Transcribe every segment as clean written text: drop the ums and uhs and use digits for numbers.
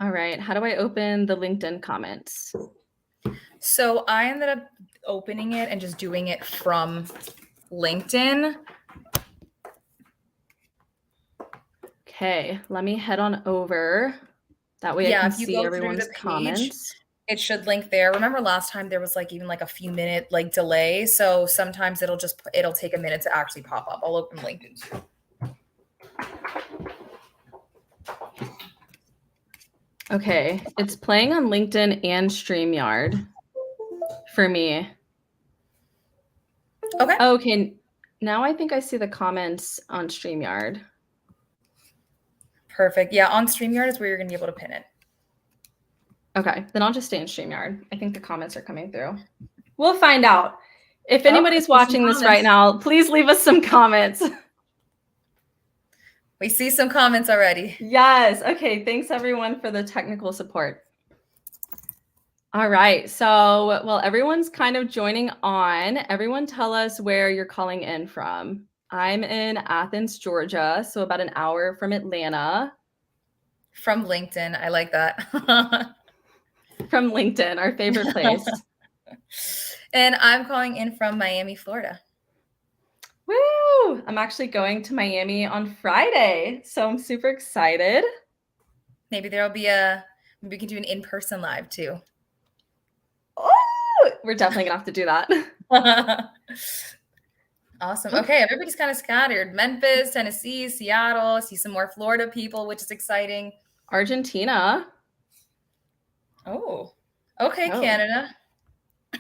All right. How do I open the LinkedIn comments? So I ended up opening it and just doing it from LinkedIn. Okay, let me head on over. That way I can If you see go through everyone's the page, comments. it should link there. Remember last time there was like even like a few minute like delay. So sometimes it'll take a minute to actually pop up. I'll open LinkedIn too. Okay, it's playing on LinkedIn and StreamYard for me. Okay. Okay, now I think I see the comments on StreamYard. Perfect. Yeah, on StreamYard is where you're going to be able to pin it. Okay, then I'll just stay in StreamYard. I think the comments are coming through. We'll find out. If anybody's watching this right now, please leave us some comments. We see some comments already. Yes. Okay, thanks everyone for the technical support. All right, so while everyone's kind of joining on, everyone tell us where you're calling in from. I'm in Athens, Georgia, so about an hour from Atlanta. From LinkedIn, I like that. From LinkedIn, our favorite place. And I'm calling in from Miami, Florida. Woo! I'm actually going to Miami on Friday, so I'm super excited. Maybe maybe we can do an in-person live too. Oh, we're definitely gonna have to do that. Awesome. Okay, everybody's kind of scattered. Memphis, Tennessee, Seattle. I see some more Florida people, which is exciting. Argentina. Oh, okay, Canada.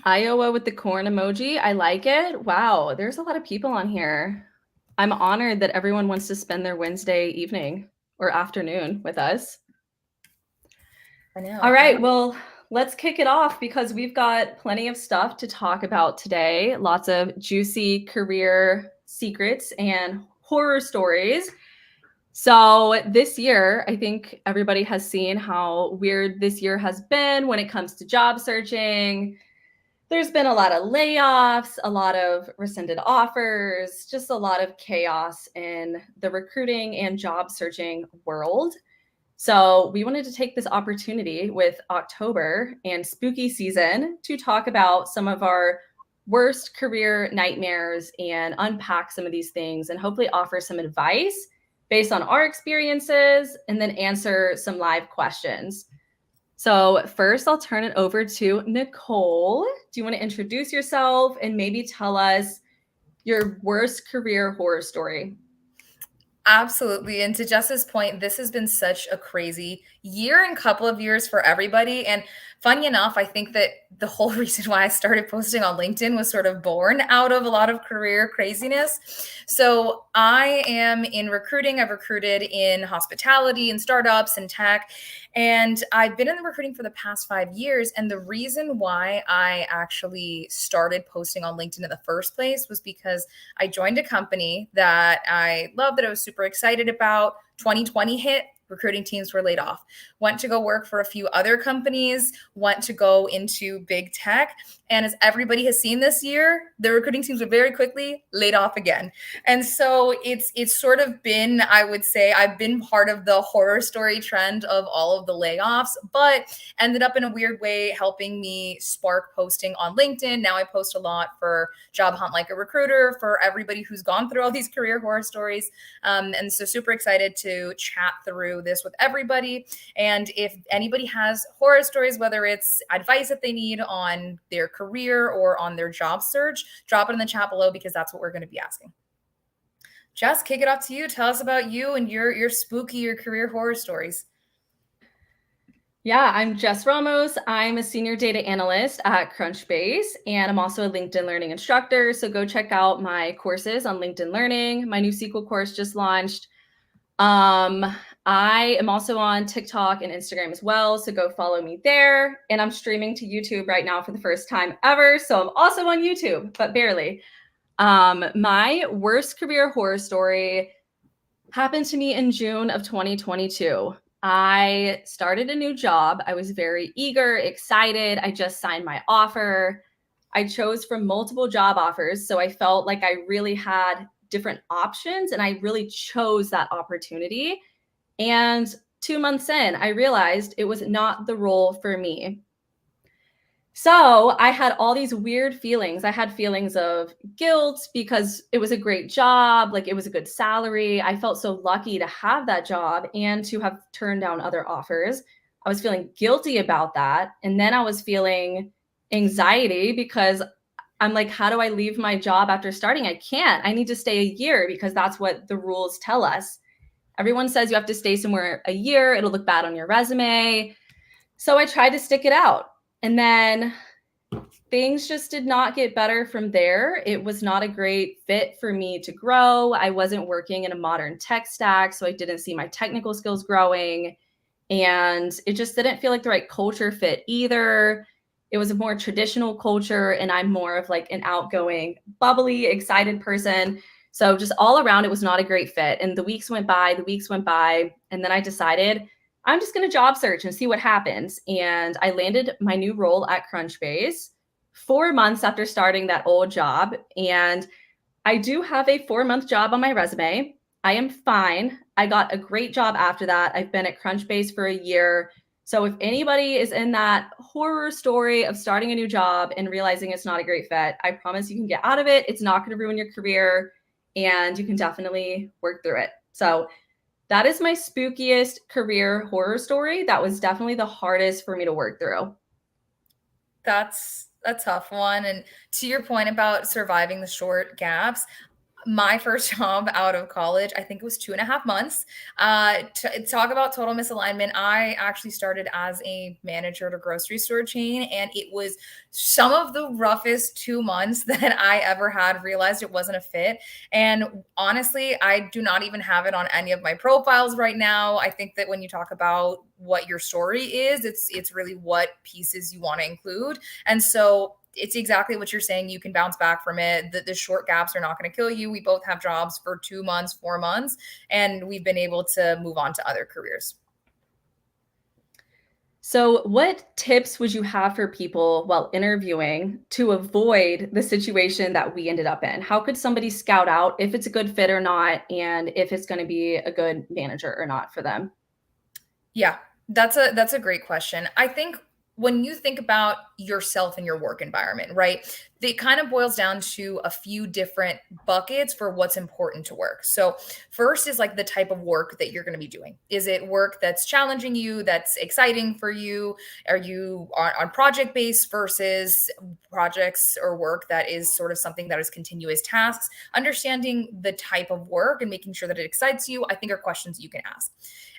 Iowa with the corn emoji. I like it. Wow, there's a lot of people on here. I'm honored that everyone wants to spend their Wednesday evening or afternoon with us. I know. All right, well, let's kick it off because we've got plenty of stuff to talk about today. Lots of juicy career secrets and horror stories. So this year, I think everybody has seen how weird this year has been when it comes to job searching. There's been a lot of layoffs, a lot of rescinded offers, just a lot of chaos in the recruiting and job searching world. So we wanted to take this opportunity with October and spooky season to talk about some of our worst career nightmares and unpack some of these things and hopefully offer some advice based on our experiences and then answer some live questions. So first, I'll turn it over to Nicole. Do you want to introduce yourself and maybe tell us your worst career horror story? Absolutely. And to Jess's point, this has been such a crazy year and couple of years for everybody. And funny enough, I think that the whole reason why I started posting on LinkedIn was sort of born out of a lot of career craziness. So I am in recruiting. I've recruited in hospitality and startups and tech. And I've been in the recruiting for the past 5 years. And the reason why I actually started posting on LinkedIn in the first place was because I joined a company that I loved, that I was super excited about. 2020 hit. Recruiting teams were laid off. Went to go work for a few other companies, went to go into big tech. And as everybody has seen this year, the recruiting teams were very quickly laid off again. And so it's sort of been, I would say, I've been part of the horror story trend of all of the layoffs, but ended up in a weird way helping me spark posting on LinkedIn. Now I post a lot for Job Hunt Like a Recruiter, for everybody who's gone through all these career horror stories. And so super excited to chat through this with everybody. And if anybody has horror stories, whether it's advice that they need on their career or on their job search, drop it in the chat below because that's what we're going to be asking. Jess, kick it off to you. Tell us about you and your spooky, your career horror stories. Yeah, I'm Jess Ramos. I'm a senior data analyst at Crunchbase, and I'm also a LinkedIn Learning instructor. So go check out my courses on LinkedIn Learning. My new SQL course just launched. I am also on TikTok and Instagram as well, so go follow me there. And I'm streaming to YouTube right now for the first time ever, so I'm also on YouTube, but barely. My worst career horror story happened to me in June of 2022. I started a new job. I was very eager, excited. I just signed my offer. I chose from multiple job offers, so I felt like I really had different options and I really chose that opportunity. And 2 months in, I realized it was not the role for me. So I had all these weird feelings. I had feelings of guilt because it was a great job, like it was a good salary. I felt so lucky to have that job and to have turned down other offers. I was feeling guilty about that. And then I was feeling anxiety because I'm like, how do I leave my job after starting? I can't. I need to stay a year because that's what the rules tell us. Everyone says you have to stay somewhere a year. It'll look bad on your resume. So I tried to stick it out. And then things just did not get better from there. It was not a great fit for me to grow. I wasn't working in a modern tech stack, so I didn't see my technical skills growing. And it just didn't feel like the right culture fit either. It was a more traditional culture, and I'm more of like an outgoing, bubbly, excited person. So just all around, it was not a great fit. And the weeks went by, and then I decided I'm just going to job search and see what happens. And I landed my new role at Crunchbase 4 months after starting that old job. And I do have a 4-month job on my resume. I am fine. I got a great job after that. I've been at Crunchbase for a year. So if anybody is in that horror story of starting a new job and realizing it's not a great fit, I promise you can get out of it. It's not going to ruin your career, and you can definitely work through it. So that is my spookiest career horror story. That was definitely the hardest for me to work through. That's a tough one. And to your point about surviving the short gaps, my first job out of college, I think it was 2.5 months. Talk about total misalignment. I actually started as a manager at a grocery store chain, and it was some of the roughest 2 months that I ever had. Realized it wasn't a fit. And honestly, I do not even have it on any of my profiles right now. I think that when you talk about what your story is, it's really what pieces you want to include. And so it's exactly what you're saying. You can bounce back from it. The short gaps are not going to kill you. We both have jobs for 2 months, 4 months, and we've been able to move on to other careers. So what tips would you have for people while interviewing to avoid the situation that we ended up in? How could somebody scout out if it's a good fit or not, and if it's going to be a good manager or not for them? Yeah, that's a great question. I think when you think about yourself and your work environment, right? It kind of boils down to a few different buckets for what's important to work. So, first is like the type of work that you're going to be doing. Is it work that's challenging you, that's exciting for you? Are you on project based versus projects or work that is sort of something that is continuous tasks? Understanding the type of work and making sure that it excites you, I think, are questions you can ask.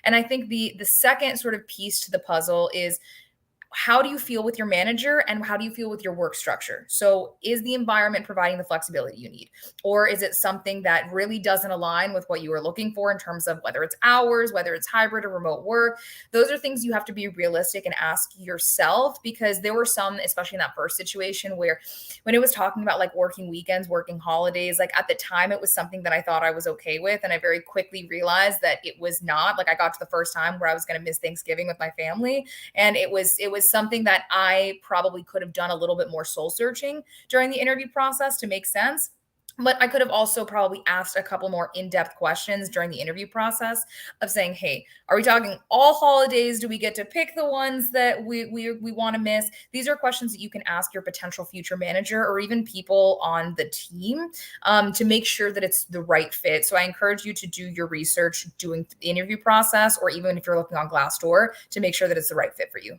And I think the second sort of piece to the puzzle is, how do you feel with your manager and how do you feel with your work structure? So is the environment providing the flexibility you need? Or is it something that really doesn't align with what you are looking for in terms of whether it's hours, whether it's hybrid or remote work? Those are things you have to be realistic and ask yourself, because there were some, especially in that first situation, where when it was talking about like working weekends, working holidays, like at the time it was something that I thought I was okay with. And I very quickly realized that it was not. Like I got to the first time where I was going to miss Thanksgiving with my family. And it was something that I probably could have done a little bit more soul searching during the interview process to make sense. But I could have also probably asked a couple more in-depth questions during the interview process of saying, hey, are we talking all holidays? Do we get to pick the ones that we want to miss? These are questions that you can ask your potential future manager or even people on the team to make sure that it's the right fit. So I encourage you to do your research doing the interview process, or even if you're looking on Glassdoor, to make sure that it's the right fit for you.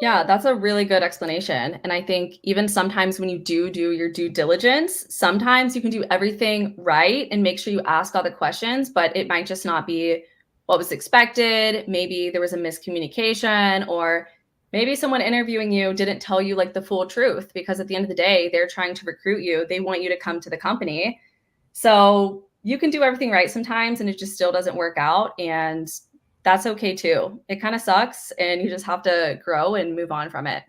Yeah, that's a really good explanation. And I think even sometimes when you do your due diligence, sometimes you can do everything right and make sure you ask all the questions, but it might just not be what was expected. Maybe there was a miscommunication, or maybe someone interviewing you didn't tell you like the full truth, because at the end of the day, they're trying to recruit you. They want you to come to the company. So you can do everything right sometimes and it just still doesn't work out. And that's okay too. It kind of sucks, and you just have to grow and move on from it.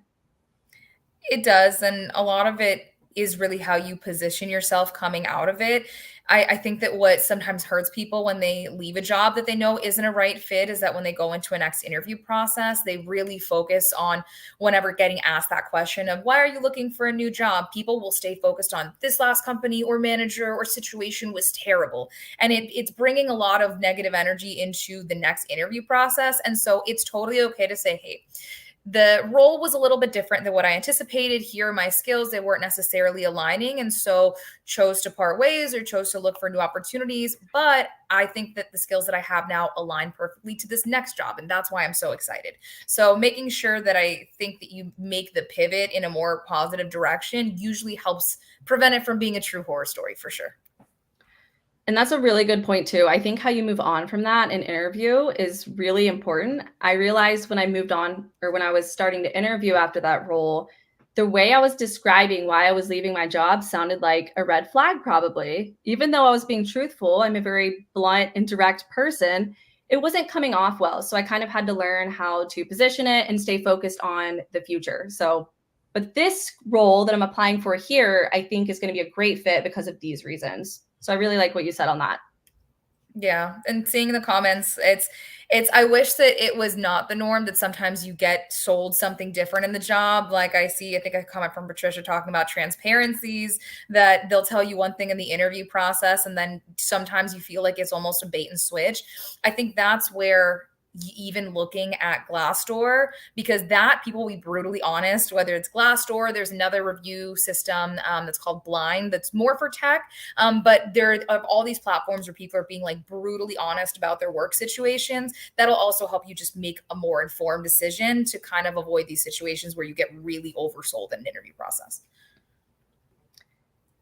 It does. And a lot of it, is really how you position yourself coming out of it. I think that what sometimes hurts people when they leave a job that they know isn't a right fit is that when they go into a next interview process, they really focus on whenever getting asked that question of why are you looking for a new job, people will stay focused on this last company or manager or situation was terrible. And it's bringing a lot of negative energy into the next interview process. And so it's totally okay to say, hey, the role was a little bit different than what I anticipated. Here are my skills. They weren't necessarily aligning. And so chose to part ways or chose to look for new opportunities. But I think that the skills that I have now align perfectly to this next job. And that's why I'm so excited. So making sure that I think that you make the pivot in a more positive direction usually helps prevent it from being a true horror story for sure. And that's a really good point too. I think how you move on from that in interview is really important. I realized when I moved on or when I was starting to interview after that role, the way I was describing why I was leaving my job sounded like a red flag probably. Even though I was being truthful, I'm a very blunt and direct person, it wasn't coming off well. So I kind of had to learn how to position it and stay focused on the future. So, but this role that I'm applying for here, I think is going to be a great fit because of these reasons. So I really like what you said on that. Yeah, and seeing the comments, it's I wish that it was not the norm that sometimes you get sold something different in the job. Like I think a comment from Patricia talking about transparencies that they'll tell you one thing in the interview process and then sometimes you feel like it's almost a bait and switch. I think that's where even looking at Glassdoor, because that people will be brutally honest, whether it's Glassdoor, there's another review system that's called Blind that's more for tech. But there are all these platforms where people are being like brutally honest about their work situations. That'll also help you just make a more informed decision to kind of avoid these situations where you get really oversold in an interview process.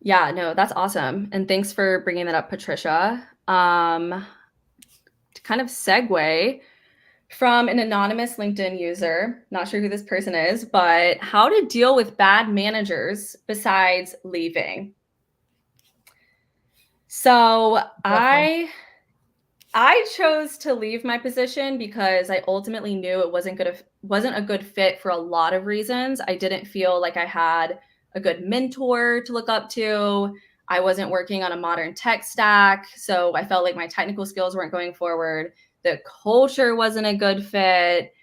Yeah, no, that's awesome. And thanks for bringing that up, Patricia. To kind of segue, from an anonymous LinkedIn user, not sure who this person is, but how to deal with bad managers besides leaving. So I chose to leave my position because I ultimately knew it wasn't a good fit for a lot of reasons. I didn't feel like I had a good mentor to look up to. I wasn't working on a modern tech stack, so I felt like my technical skills weren't going forward. The culture wasn't a good fit.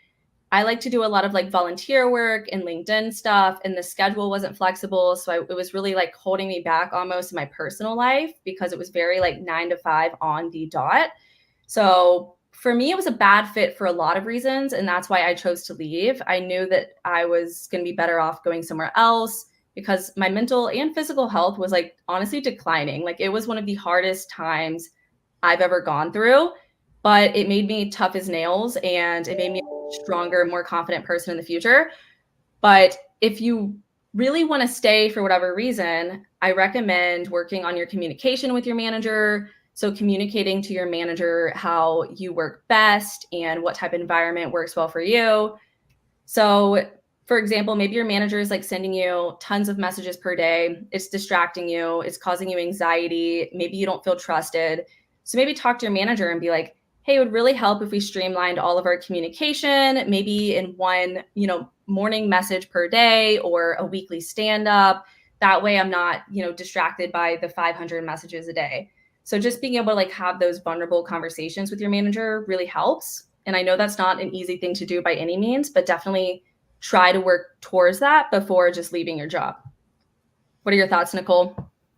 I like to do a lot of like volunteer work and LinkedIn stuff, and the schedule wasn't flexible. So it was really like holding me back almost in my personal life because it was very like 9 to 5 on the dot. So for me, it was a bad fit for a lot of reasons. And that's why I chose to leave. I knew that I was going to be better off going somewhere else because my mental and physical health was like honestly declining. Like it was one of the hardest times I've ever gone through. But it made me tough as nails and it made me a stronger, more confident person in the future. But if you really want to stay for whatever reason, I recommend working on your communication with your manager. So communicating to your manager how you work best and what type of environment works well for you. So for example, maybe your manager is like sending you tons of messages per day. It's distracting you. It's causing you anxiety. Maybe you don't feel trusted. So maybe talk to your manager and be like, hey, it would really help if we streamlined all of our communication, maybe in one, morning message per day or a weekly stand-up. That way I'm not, distracted by the 500 messages a day. So just being able to like have those vulnerable conversations with your manager really helps. And I know that's not an easy thing to do by any means, but definitely try to work towards that before just leaving your job. What are your thoughts, Nicole?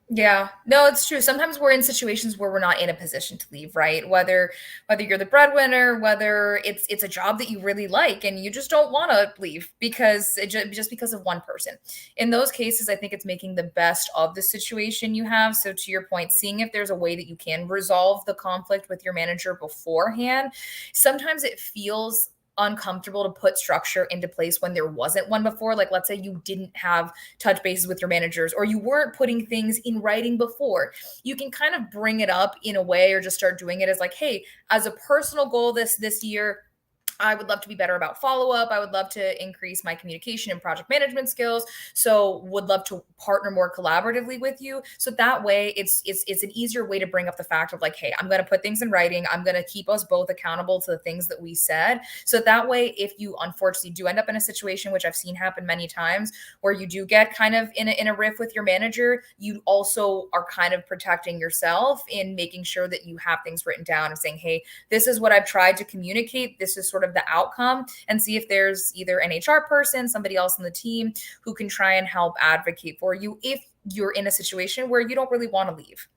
Yeah, no, it's true. Sometimes we're in situations where we're not in a position to leave, right? Whether you're the breadwinner, whether it's a job that you really like and you just don't want to leave because just because of one person. In those cases, I think it's making the best of the situation you have. So to your point, seeing if there's a way that you can resolve the conflict with your manager beforehand. Sometimes it feels uncomfortable to put structure into place when there wasn't one before. Like let's say you didn't have touch bases with your managers or you weren't putting things in writing before. You can kind of bring it up in a way or just start doing it as like, hey, as a personal goal this year, I would love to be better about follow-up. I would love to increase my communication and project management skills. So would love to partner more collaboratively with you. So that way it's an easier way to bring up the fact of like, hey, I'm going to put things in writing. I'm going to keep us both accountable to the things that we said. So that way, if you unfortunately do end up in a situation, which I've seen happen many times, where you do get kind of in a riff with your manager, you also are kind of protecting yourself in making sure that you have things written down and saying, hey, this is what I've tried to communicate. This is sort of the outcome, and see if there's either an HR person, somebody else on the team who can try and help advocate for you if you're in a situation where you don't really want to leave.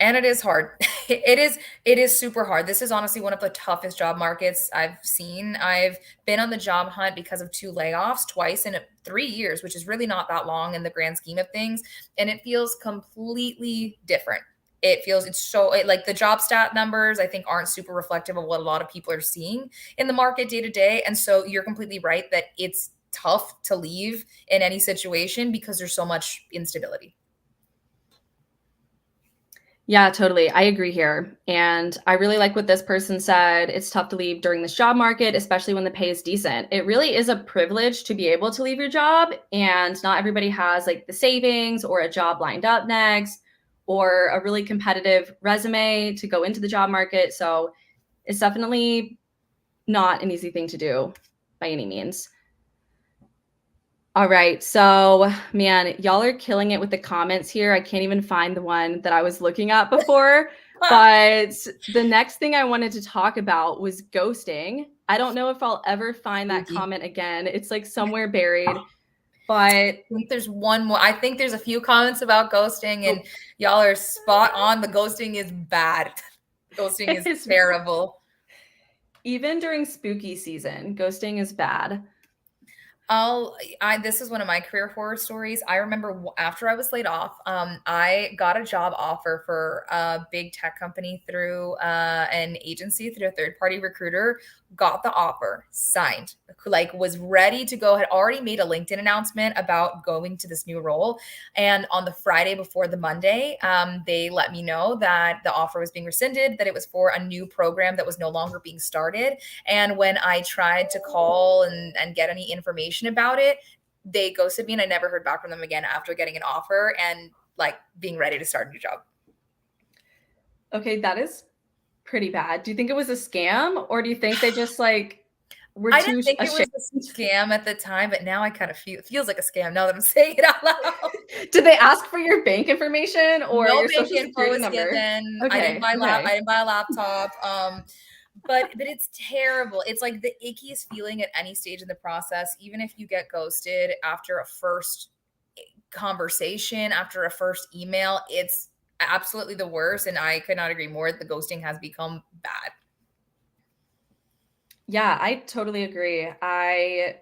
And it is hard. It is super hard. This is honestly one of the toughest job markets I've seen. I've been on the job hunt because of 2 layoffs twice in 3 years, which is really not that long in the grand scheme of things. And it feels completely different. Like the job stat numbers, I think, aren't super reflective of what a lot of people are seeing in the market day to day. And so you're completely right that it's tough to leave in any situation because there's so much instability. Yeah, totally. I agree here. And I really like what this person said. It's tough to leave during this job market, especially when the pay is decent. It really is a privilege to be able to leave your job. And not everybody has like the savings or a job lined up next or a really competitive resume to go into the job market. So it's definitely not an easy thing to do by any means. All right. So, man, y'all are killing it with the comments here. I can't even find the one that I was looking at before. But the next thing I wanted to talk about was ghosting. I don't know if I'll ever find that comment again. It's like somewhere buried. But I think there's one more. I think there's a few comments about ghosting, and y'all are spot on. The ghosting is bad. Ghosting is terrible. Even during spooky season, ghosting is bad. This is one of my career horror stories. I remember after I was laid off, I got a job offer for a big tech company through an agency, through a third-party recruiter. Got the offer, signed, like was ready to go, had already made a LinkedIn announcement about going to this new role. And on the Friday before the Monday, they let me know that the offer was being rescinded, that it was for a new program that was no longer being started. And when I tried to call and get any information about it, they ghosted me, and I never heard back from them again after getting an offer and like being ready to start a new job. Okay, that is pretty bad. Do you think it was a scam, or do you think they just like were I too didn't think it was a scam at the time, but now I kind of feel it feels like a scam now that I'm saying it out loud. Did they ask for your bank information or No your bank social info security was number? given. Okay, I didn't buy okay. a laptop. But it's terrible. It's like the ickiest feeling at any stage in the process, even if you get ghosted after a first conversation, after a first email, it's absolutely the worst. And I could not agree more. The ghosting has become bad. Yeah, I totally agree. I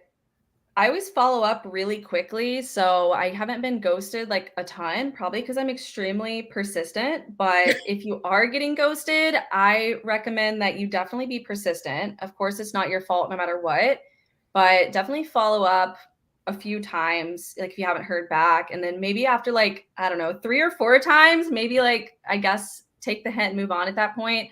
always follow up really quickly, so I haven't been ghosted like a ton, probably because I'm extremely persistent. But if you are getting ghosted, I recommend that you definitely be persistent. Of course, it's not your fault no matter what, but definitely follow up a few times, like if you haven't heard back. And then maybe after like, I don't know, 3 or 4 times, maybe like, I guess take the hint, move on at that point.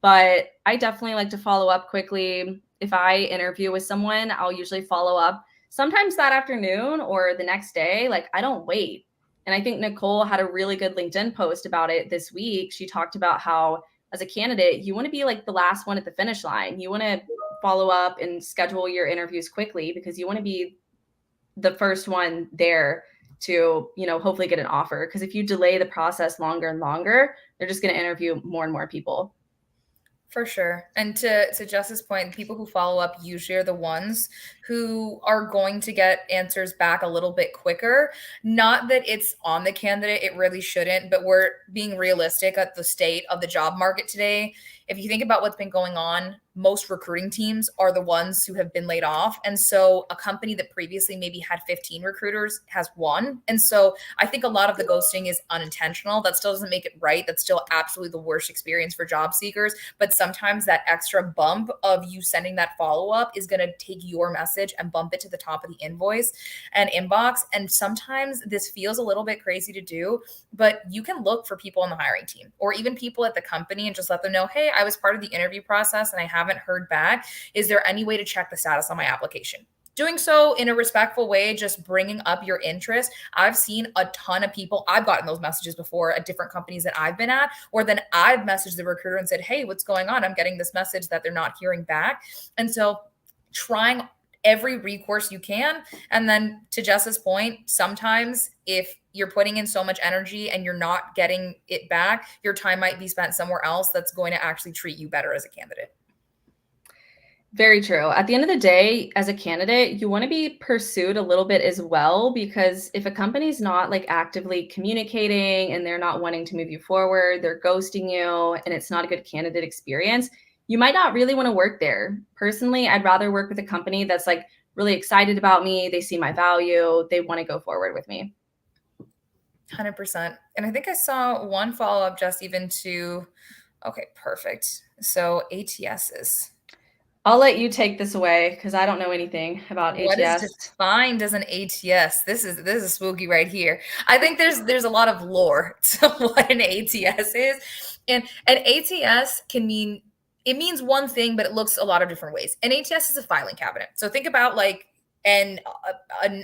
But I definitely like to follow up quickly. If I interview with someone, I'll usually follow up sometimes that afternoon or the next day. Like I don't wait. And I think Nicole had a really good LinkedIn post about it this week. She talked about how as a candidate, you want to be like the last one at the finish line. You want to follow up and schedule your interviews quickly because you want to be the first one there to, hopefully get an offer. Because if you delay the process longer and longer, they're just going to interview more and more people. For sure. And to Jess's point, the people who follow up usually are the ones who are going to get answers back a little bit quicker. Not that it's on the candidate, it really shouldn't, but we're being realistic at the state of the job market today. If you think about what's been going on, most recruiting teams are the ones who have been laid off. And so a company that previously maybe had 15 recruiters has 1. And so I think a lot of the ghosting is unintentional. That still doesn't make it right. That's still absolutely the worst experience for job seekers. But sometimes that extra bump of you sending that follow-up is going to take your message message and bump it to the top of the invoice and inbox. And sometimes this feels a little bit crazy to do, but you can look for people on the hiring team or even people at the company and just let them know, hey, I was part of the interview process and I haven't heard back. Is there any way to check the status on my application? Doing so in a respectful way, just bringing up your interest. I've seen a ton of people, I've gotten those messages before at different companies that I've been at, or then I've messaged the recruiter and said, hey, what's going on? I'm getting this message that they're not hearing back. And so trying every recourse you can. And then to Jess's point, sometimes if you're putting in so much energy and you're not getting it back, your time might be spent somewhere else that's going to actually treat you better as a candidate. Very true. At the end of the day, as a candidate, you want to be pursued a little bit as well, because if a company's not like actively communicating and they're not wanting to move you forward, they're ghosting you, and it's not a good candidate experience, you might not really want to work there. Personally, I'd rather work with a company that's like really excited about me. They see my value. They want to go forward with me. 100%. And I think I saw one follow-up just even to, okay, perfect. So ATSs. I'll let you take this away because I don't know anything about ATS. What is defined as an ATS? This is spooky right here. I think there's a lot of lore to what an ATS is. And an ATS can mean, it means one thing, but it looks a lot of different ways. An ATS is a filing cabinet. So think about like an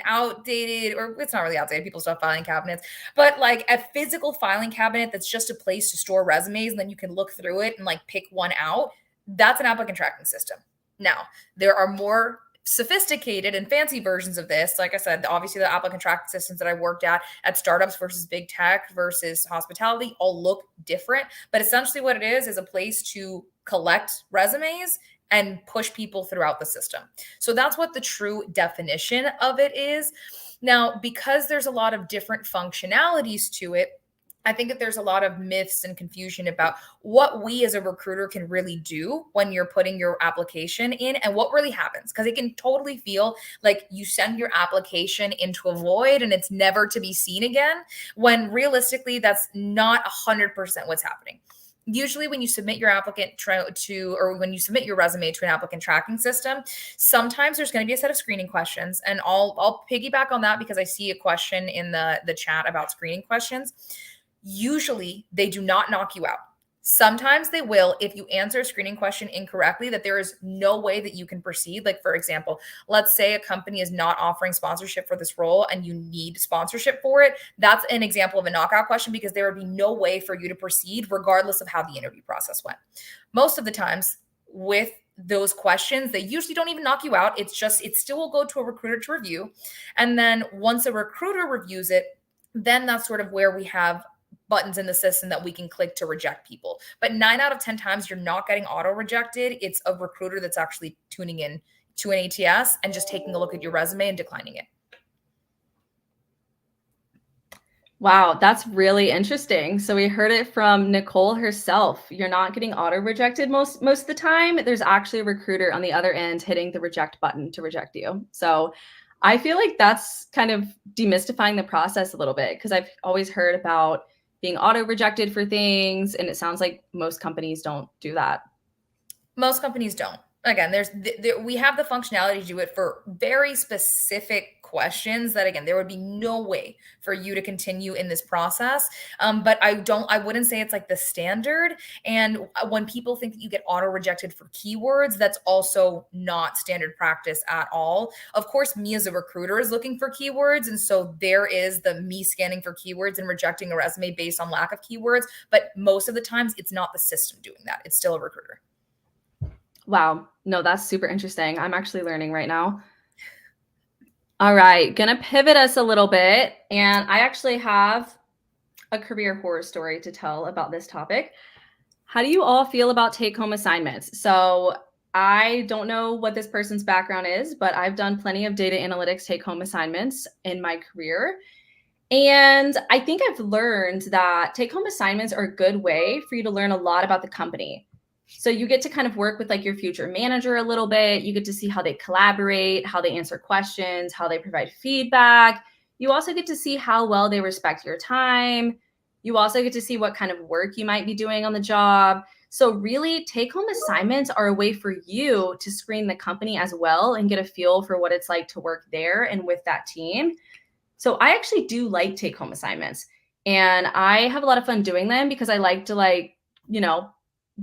outdated, or it's not really outdated, people still have filing cabinets, but like a physical filing cabinet that's just a place to store resumes, and then you can look through it and like pick one out. That's an applicant tracking system. Now, there are more sophisticated and fancy versions of this. Like I said, obviously the applicant tracking systems that I worked at startups versus big tech versus hospitality all look different. But essentially what it is a place to collect resumes and push people throughout the system. So that's what the true definition of it is. Now, because there's a lot of different functionalities to it, I think that there's a lot of myths and confusion about what we as a recruiter can really do when you're putting your application in and what really happens. Because it can totally feel like you send your application into a void and it's never to be seen again, when realistically, that's not 100% what's happening. Usually when you submit your applicant or when you submit your resume to an applicant tracking system, sometimes there's going to be a set of screening questions. And I'll piggyback on that because I see a question in the chat about screening questions. Usually they do not knock you out. Sometimes they will if you answer a screening question incorrectly, that there is no way that you can proceed. Like, for example, let's say a company is not offering sponsorship for this role and you need sponsorship for it. That's an example of a knockout question because there would be no way for you to proceed regardless of how the interview process went. Most of the times with those questions, they usually don't even knock you out. It still will go to a recruiter to review. And then once a recruiter reviews it, then that's sort of where we have buttons in the system that we can click to reject people. But 9 out of 10 times you're not getting auto rejected. It's a recruiter that's actually tuning in to an ATS and just taking a look at your resume and declining it. Wow, that's really interesting. So we heard it from Nicole herself. You're not getting auto rejected most of the time. There's actually a recruiter on the other end hitting the reject button to reject you. So I feel like that's kind of demystifying the process a little bit, because I've always heard about being auto rejected for things, and it sounds like most companies don't do that. Most companies don't. Again, we have the functionality to do it for very specific questions that, again, there would be no way for you to continue in this process. But I wouldn't say it's like the standard. And when people think that you get auto rejected for keywords, that's also not standard practice at all. Of course, me as a recruiter is looking for keywords. And so there is the me scanning for keywords and rejecting a resume based on lack of keywords. But most of the times it's not the system doing that. It's still a recruiter. Wow. No, that's super interesting. I'm actually learning right now. All right. Gonna pivot us a little bit. And I actually have a career horror story to tell about this topic. How do you all feel about take-home assignments? So I don't know what this person's background is, but I've done plenty of data analytics take-home assignments in my career. And I think I've learned that take-home assignments are a good way for you to learn a lot about the company. So you get to kind of work with like your future manager a little bit. You get to see how they collaborate, how they answer questions, how they provide feedback. You also get to see how well they respect your time. You also get to see what kind of work you might be doing on the job. So really, take-home assignments are a way for you to screen the company as well and get a feel for what it's like to work there and with that team. So I actually do like take-home assignments, and I have a lot of fun doing them because I like to, like, you know,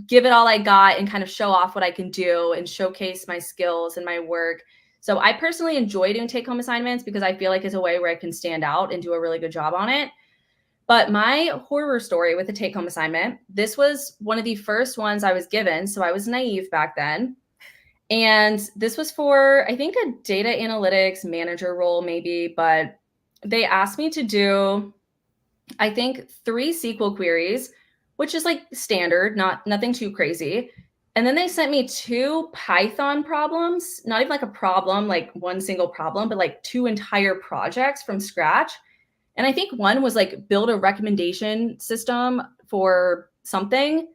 give it all I got and kind of show off what I can do and showcase my skills and my work. So I personally enjoy doing take-home assignments because I feel like it's a way where I can stand out and do a really good job on it. But my horror story with a take-home assignment, this was one of the first ones I was given. So I was naive back then. And this was for, I think, a data analytics manager role, maybe, but they asked me to do, I think, 3 SQL queries, which is like standard, nothing too crazy. And then they sent me 2 Python problems, not even like a problem, like one single problem, but like 2 entire projects from scratch. And I think one was like build a recommendation system for something.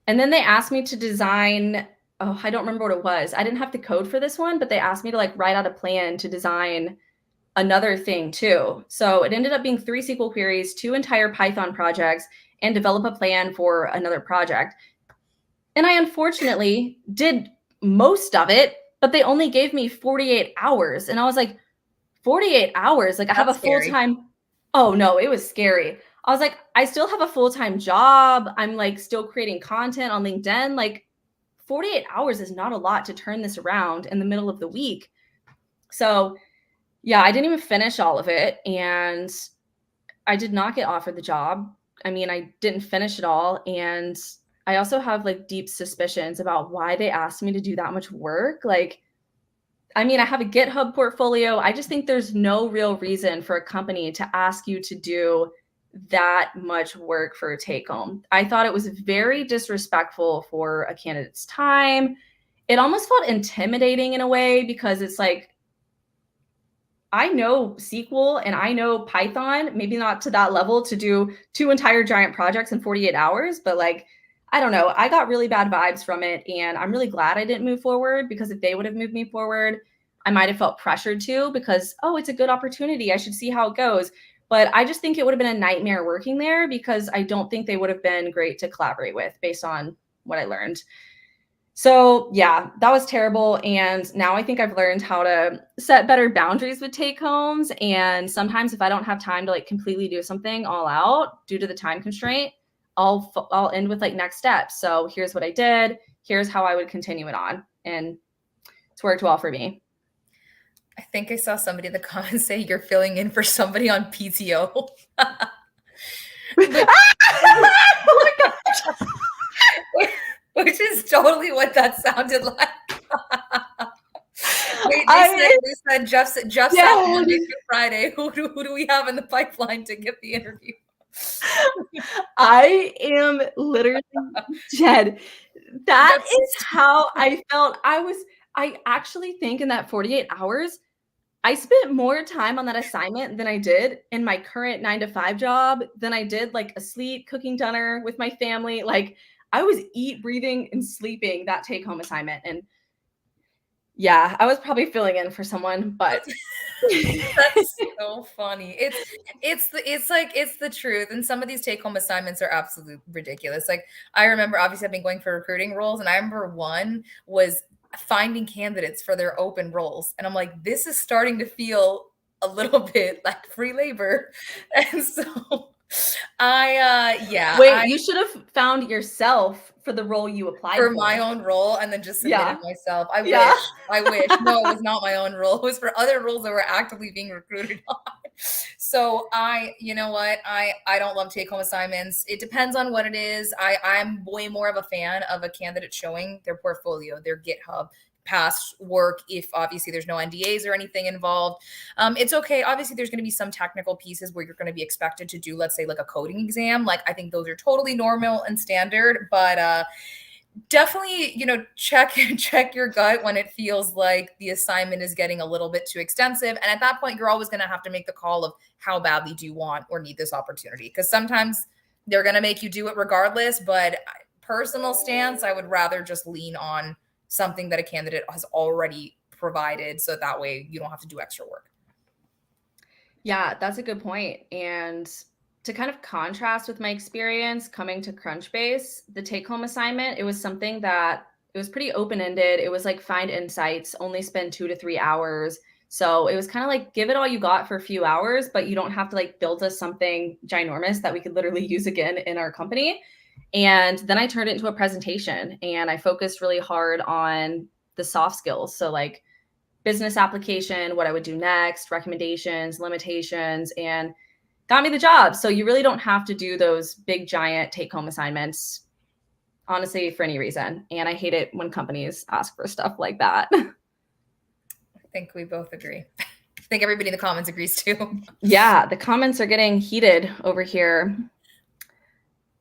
And then they asked me to design, oh, I don't remember what it was. I didn't have the code for this one, but they asked me to like write out a plan to design another thing too. So it ended up being 3 SQL queries, 2 entire Python projects, and develop a plan for another project. And I unfortunately did most of it, but they only gave me 48 hours. And I was like, 48 hours? Like, I have a full-time. Oh no, it was scary. I was like, I still have a full-time job. I'm like still creating content on LinkedIn. Like 48 hours is not a lot to turn this around in the middle of the week. So yeah, I didn't even finish all of it. And I did not get offered the job. I mean, I didn't finish it all. And I also have like deep suspicions about why they asked me to do that much work. Like, I mean, I have a GitHub portfolio. I just think there's no real reason for a company to ask you to do that much work for a take home. I thought it was very disrespectful for a candidate's time. It almost felt intimidating in a way because it's like, I know SQL and I know Python, maybe not to that level to do 2 entire giant projects in 48 hours, but like, I don't know. I got really bad vibes from it. And I'm really glad I didn't move forward, because if they would have moved me forward, I might have felt pressured to, because, oh, it's a good opportunity, I should see how it goes. But I just think it would have been a nightmare working there, because I don't think they would have been great to collaborate with based on what I learned. So yeah, that was terrible. And now I think I've learned how to set better boundaries with take homes. And sometimes if I don't have time to like completely do something all out due to the time constraint, I'll end with like next steps. So here's what I did. Here's how I would continue it on. And it's worked well for me. I think I saw somebody in the comments say you're filling in for somebody on PTO. Oh my gosh. Which is totally what that sounded like. Wait, they said Jeff's out Monday through Friday. Who do we have in the pipeline to get the interview? I am literally dead. That is how I felt. I actually think in that 48 hours, I spent more time on that assignment than I did in my current 9-to-5 job, than I did like asleep, cooking dinner with my family. Like, I was eat, breathing, and sleeping that take-home assignment. And yeah, I was probably filling in for someone, but that's so funny. It's the truth. And some of these take-home assignments are absolutely ridiculous. Like, I remember, obviously I've been going for recruiting roles, and I remember one was finding candidates for their open roles. And I'm like, this is starting to feel a little bit like free labor. And so Wait, you should have found yourself for the role you applied for. My own role, and then just submitted myself. I wish. No, it was not my own role. It was for other roles that were actively being recruited on. So you know what? I don't love take-home assignments. It depends on what it is. I'm way more of a fan of a candidate showing their portfolio, their GitHub, past work, if obviously there's no NDAs or anything involved. It's okay. Obviously, there's going to be some technical pieces where you're going to be expected to do, let's say, like a coding exam. Like, I think those are totally normal and standard, but definitely, check your gut when it feels like the assignment is getting a little bit too extensive. And at that point, you're always going to have to make the call of how badly do you want or need this opportunity? Because sometimes they're going to make you do it regardless. But personal stance, I would rather just lean on something that a candidate has already provided, so that way you don't have to do extra work. Yeah, that's a good point. And to kind of contrast with my experience coming to Crunchbase, the take-home assignment, it was something that it was pretty open-ended. It was like find insights, only spend 2 to 3 hours. So it was kind of like give it all you got for a few hours, but you don't have to like build us something ginormous that we could literally use again in our company. And then I turned it into a presentation and I focused really hard on the soft skills. So like business application, what I would do next, recommendations, limitations, and got me the job. So you really don't have to do those big, giant take home assignments, honestly, for any reason. And I hate it when companies ask for stuff like that. I think we both agree. I think everybody in the comments agrees too. Yeah, the comments are getting heated over here.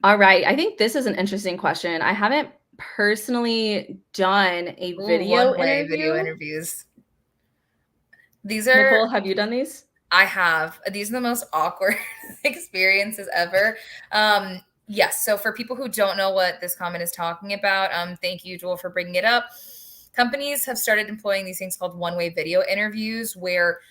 All right. I think this is an interesting question. I haven't personally done a video one-way interview. video interviews. These are Nicole, have you done these? I have. These are the most awkward experiences ever. Yes. So for people who don't know what this comment is talking about, thank you, Joel, for bringing it up. Companies have started employing these things called one-way video interviews where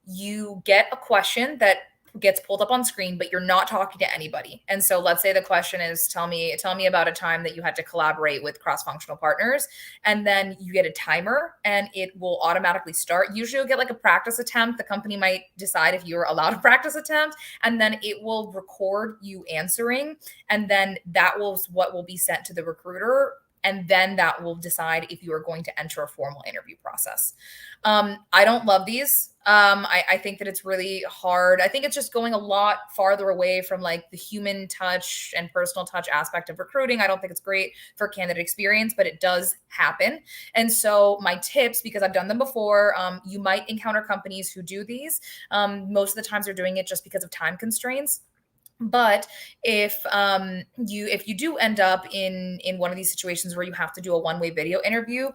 you get a question that gets pulled up on screen, but you're not talking to anybody. And so let's say the question is, tell me about a time that you had to collaborate with cross-functional partners. And then you get a timer and it will automatically start. Usually you'll get like a practice attempt. The company might decide if you're allowed a practice attempt, and then it will record you answering. And then that will what will be sent to the recruiter. And then that will decide if you are going to enter a formal interview process. I don't love these. I think that it's really hard. I think it's just going a lot farther away from like the human touch and personal touch aspect of recruiting. I don't think it's great for candidate experience, but it does happen. And so my tips, because I've done them before, you might encounter companies who do these. Most of the times they're doing it just because of time constraints. But if you do end up in one of these situations where you have to do a one-way video interview,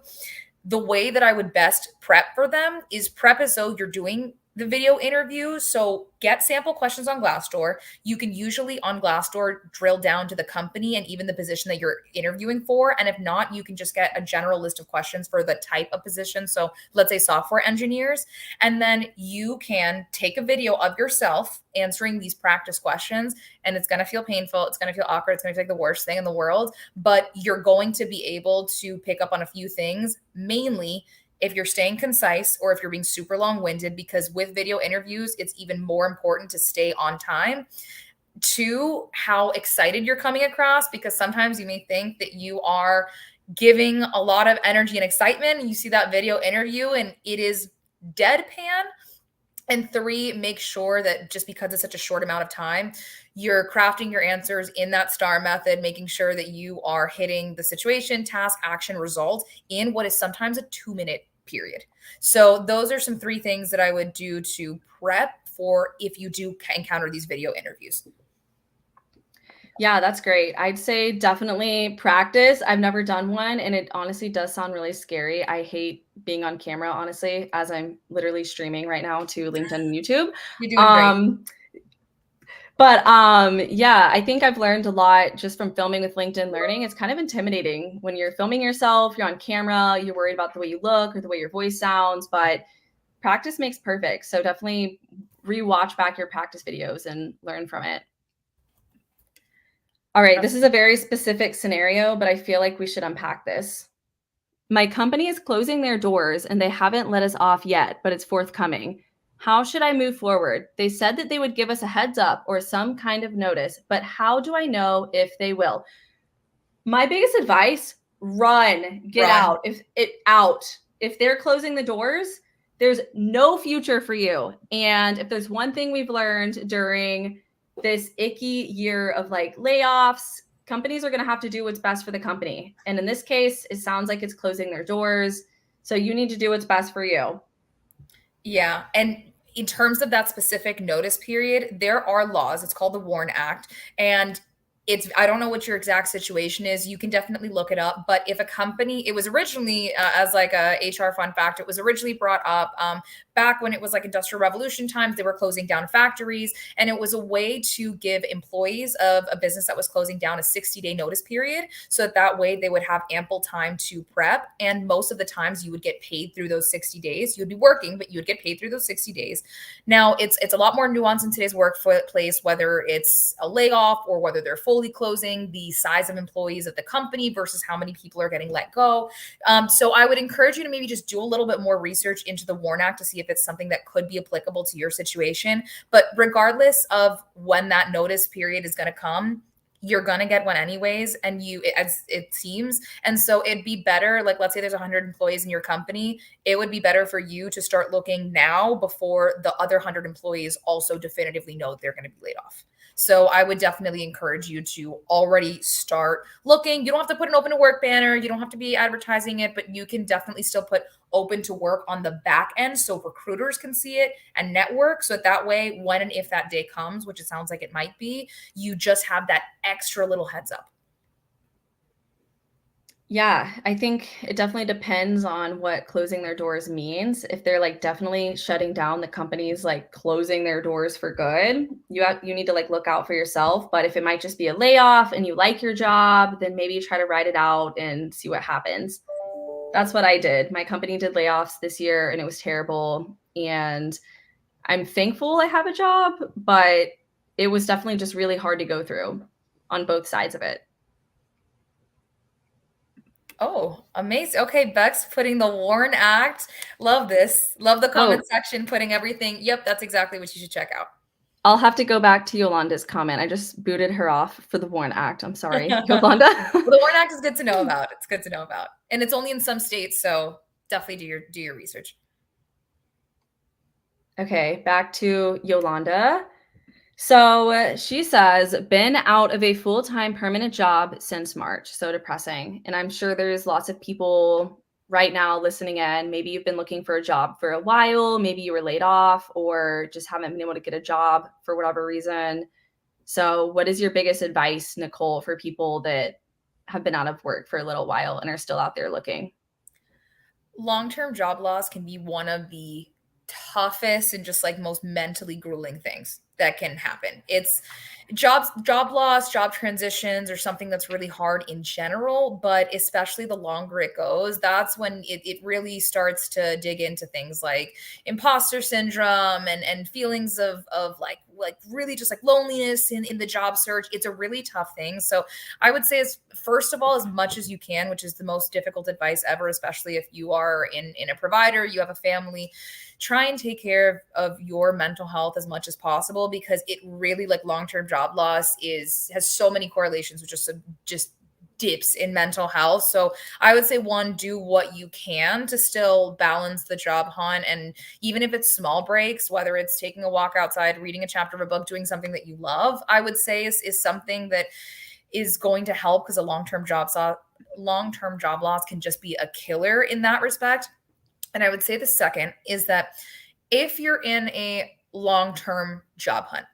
the way that I would best prep for them is prep as though you're doing the video interview. So get sample questions on Glassdoor. You can usually on Glassdoor drill down to the company and even the position that you're interviewing for. And if not, you can just get a general list of questions for the type of position. So let's say software engineers. And then you can take a video of yourself answering these practice questions. And it's going to feel painful. It's going to feel awkward. It's going to feel like the worst thing in the world. But you're going to be able to pick up on a few things, mainly if you're staying concise or if you're being super long-winded, because with video interviews, it's even more important to stay on time. Two, how excited you're coming across, because sometimes you may think that you are giving a lot of energy and excitement, and you see that video interview and it is deadpan. And three, make sure that just because it's such a short amount of time, you're crafting your answers in that STAR method, making sure that you are hitting the situation, task, action, result in what is sometimes a 2-minute period. So those are some 3 things that I would do to prep for if you do encounter these video interviews. Yeah, that's great. I'd say definitely practice. I've never done one, and it honestly does sound really scary. I hate being on camera, honestly, as I'm literally streaming right now to LinkedIn and YouTube. You're doing great. But yeah, I think I've learned a lot just from filming with LinkedIn Learning. It's kind of intimidating when you're filming yourself, you're on camera, you're worried about the way you look or the way your voice sounds, but practice makes perfect. So definitely rewatch back your practice videos and learn from it. All right, this is a very specific scenario, but I feel like we should unpack this. My company is closing their doors and they haven't let us off yet, but it's forthcoming. How should I move forward? They said that they would give us a heads up or some kind of notice, but how do I know if they will? My biggest advice, run, get out. If they're closing the doors, there's no future for you. And if there's one thing we've learned during this icky year of like layoffs, companies are going to have to do what's best for the company. And in this case, it sounds like it's closing their doors. So you need to do what's best for you. Yeah. And in terms of that specific notice period, there are laws. It's called the WARN Act. And I don't know what your exact situation is. You can definitely look it up. But if a company, it was originally as like a HR fun fact, it was originally brought up back when it was like industrial revolution times, they were closing down factories. And it was a way to give employees of a business that was closing down a 60-day notice period. So that way they would have ample time to prep. And most of the times you would get paid through those 60 days. You would be working, but you would get paid through those 60 days. Now it's a lot more nuanced in today's workplace, whether it's a layoff or whether they're fully closing, the size of employees at the company versus how many people are getting let go. So I would encourage you to maybe just do a little bit more research into the WARN Act to see if it's something that could be applicable to your situation. But regardless of when that notice period is going to come, you're going to get one anyways. And as it seems. And so it'd be better, like, let's say there's 100 employees in your company. It would be better for you to start looking now before the other 100 employees also definitively know they're going to be laid off. So I would definitely encourage you to already start looking. You don't have to put an open to work banner. You don't have to be advertising it, but you can definitely still put open to work on the back end so recruiters can see it and network. So that way, when and if that day comes, which it sounds like it might be, you just have that extra little heads up. Yeah, I think it definitely depends on what closing their doors means. If they're like definitely shutting down, the company's like closing their doors for good, you need to like look out for yourself. But if it might just be a layoff and you like your job, then maybe try to ride it out and see what happens. That's what I did. My company did layoffs this year and it was terrible. And I'm thankful I have a job, but it was definitely just really hard to go through on both sides of it. Oh, amazing. Okay, Bex putting the WARN Act. Love this. Love the comment section, putting everything. Yep, that's exactly what you should check out. I'll have to go back to Yolanda's comment. I just booted her off for the WARN Act. I'm sorry, Yolanda. Well, the WARN Act is good to know about. It's good to know about. And it's only in some states, so definitely do your research. Okay, back to Yolanda. So she says, been out of a full-time permanent job since March. So depressing. And I'm sure there's lots of people right now listening in. Maybe you've been looking for a job for a while. Maybe you were laid off or just haven't been able to get a job for whatever reason. So what is your biggest advice, Nicole, for people that have been out of work for a little while and are still out there looking? Long-term job loss can be one of the toughest and just like most mentally grueling things that can happen. It's job loss, job transitions are something that's really hard in general, but especially the longer it goes, that's when it really starts to dig into things like imposter syndrome and feelings of like really just like loneliness in the job search. It's a really tough thing. So I would say, is first of all, as much as you can, which is the most difficult advice ever, especially if you are in a provider, you have a family, try and take care of your mental health as much as possible, because it really, like, long-term job loss has so many correlations with just dips in mental health. So I would say, one, do what you can to still balance the job hunt. And even if it's small breaks, whether it's taking a walk outside, reading a chapter of a book, doing something that you love, I would say is something that is going to help, because a long-term job loss can just be a killer in that respect. And I would say the second is that if you're in a long-term job hunt,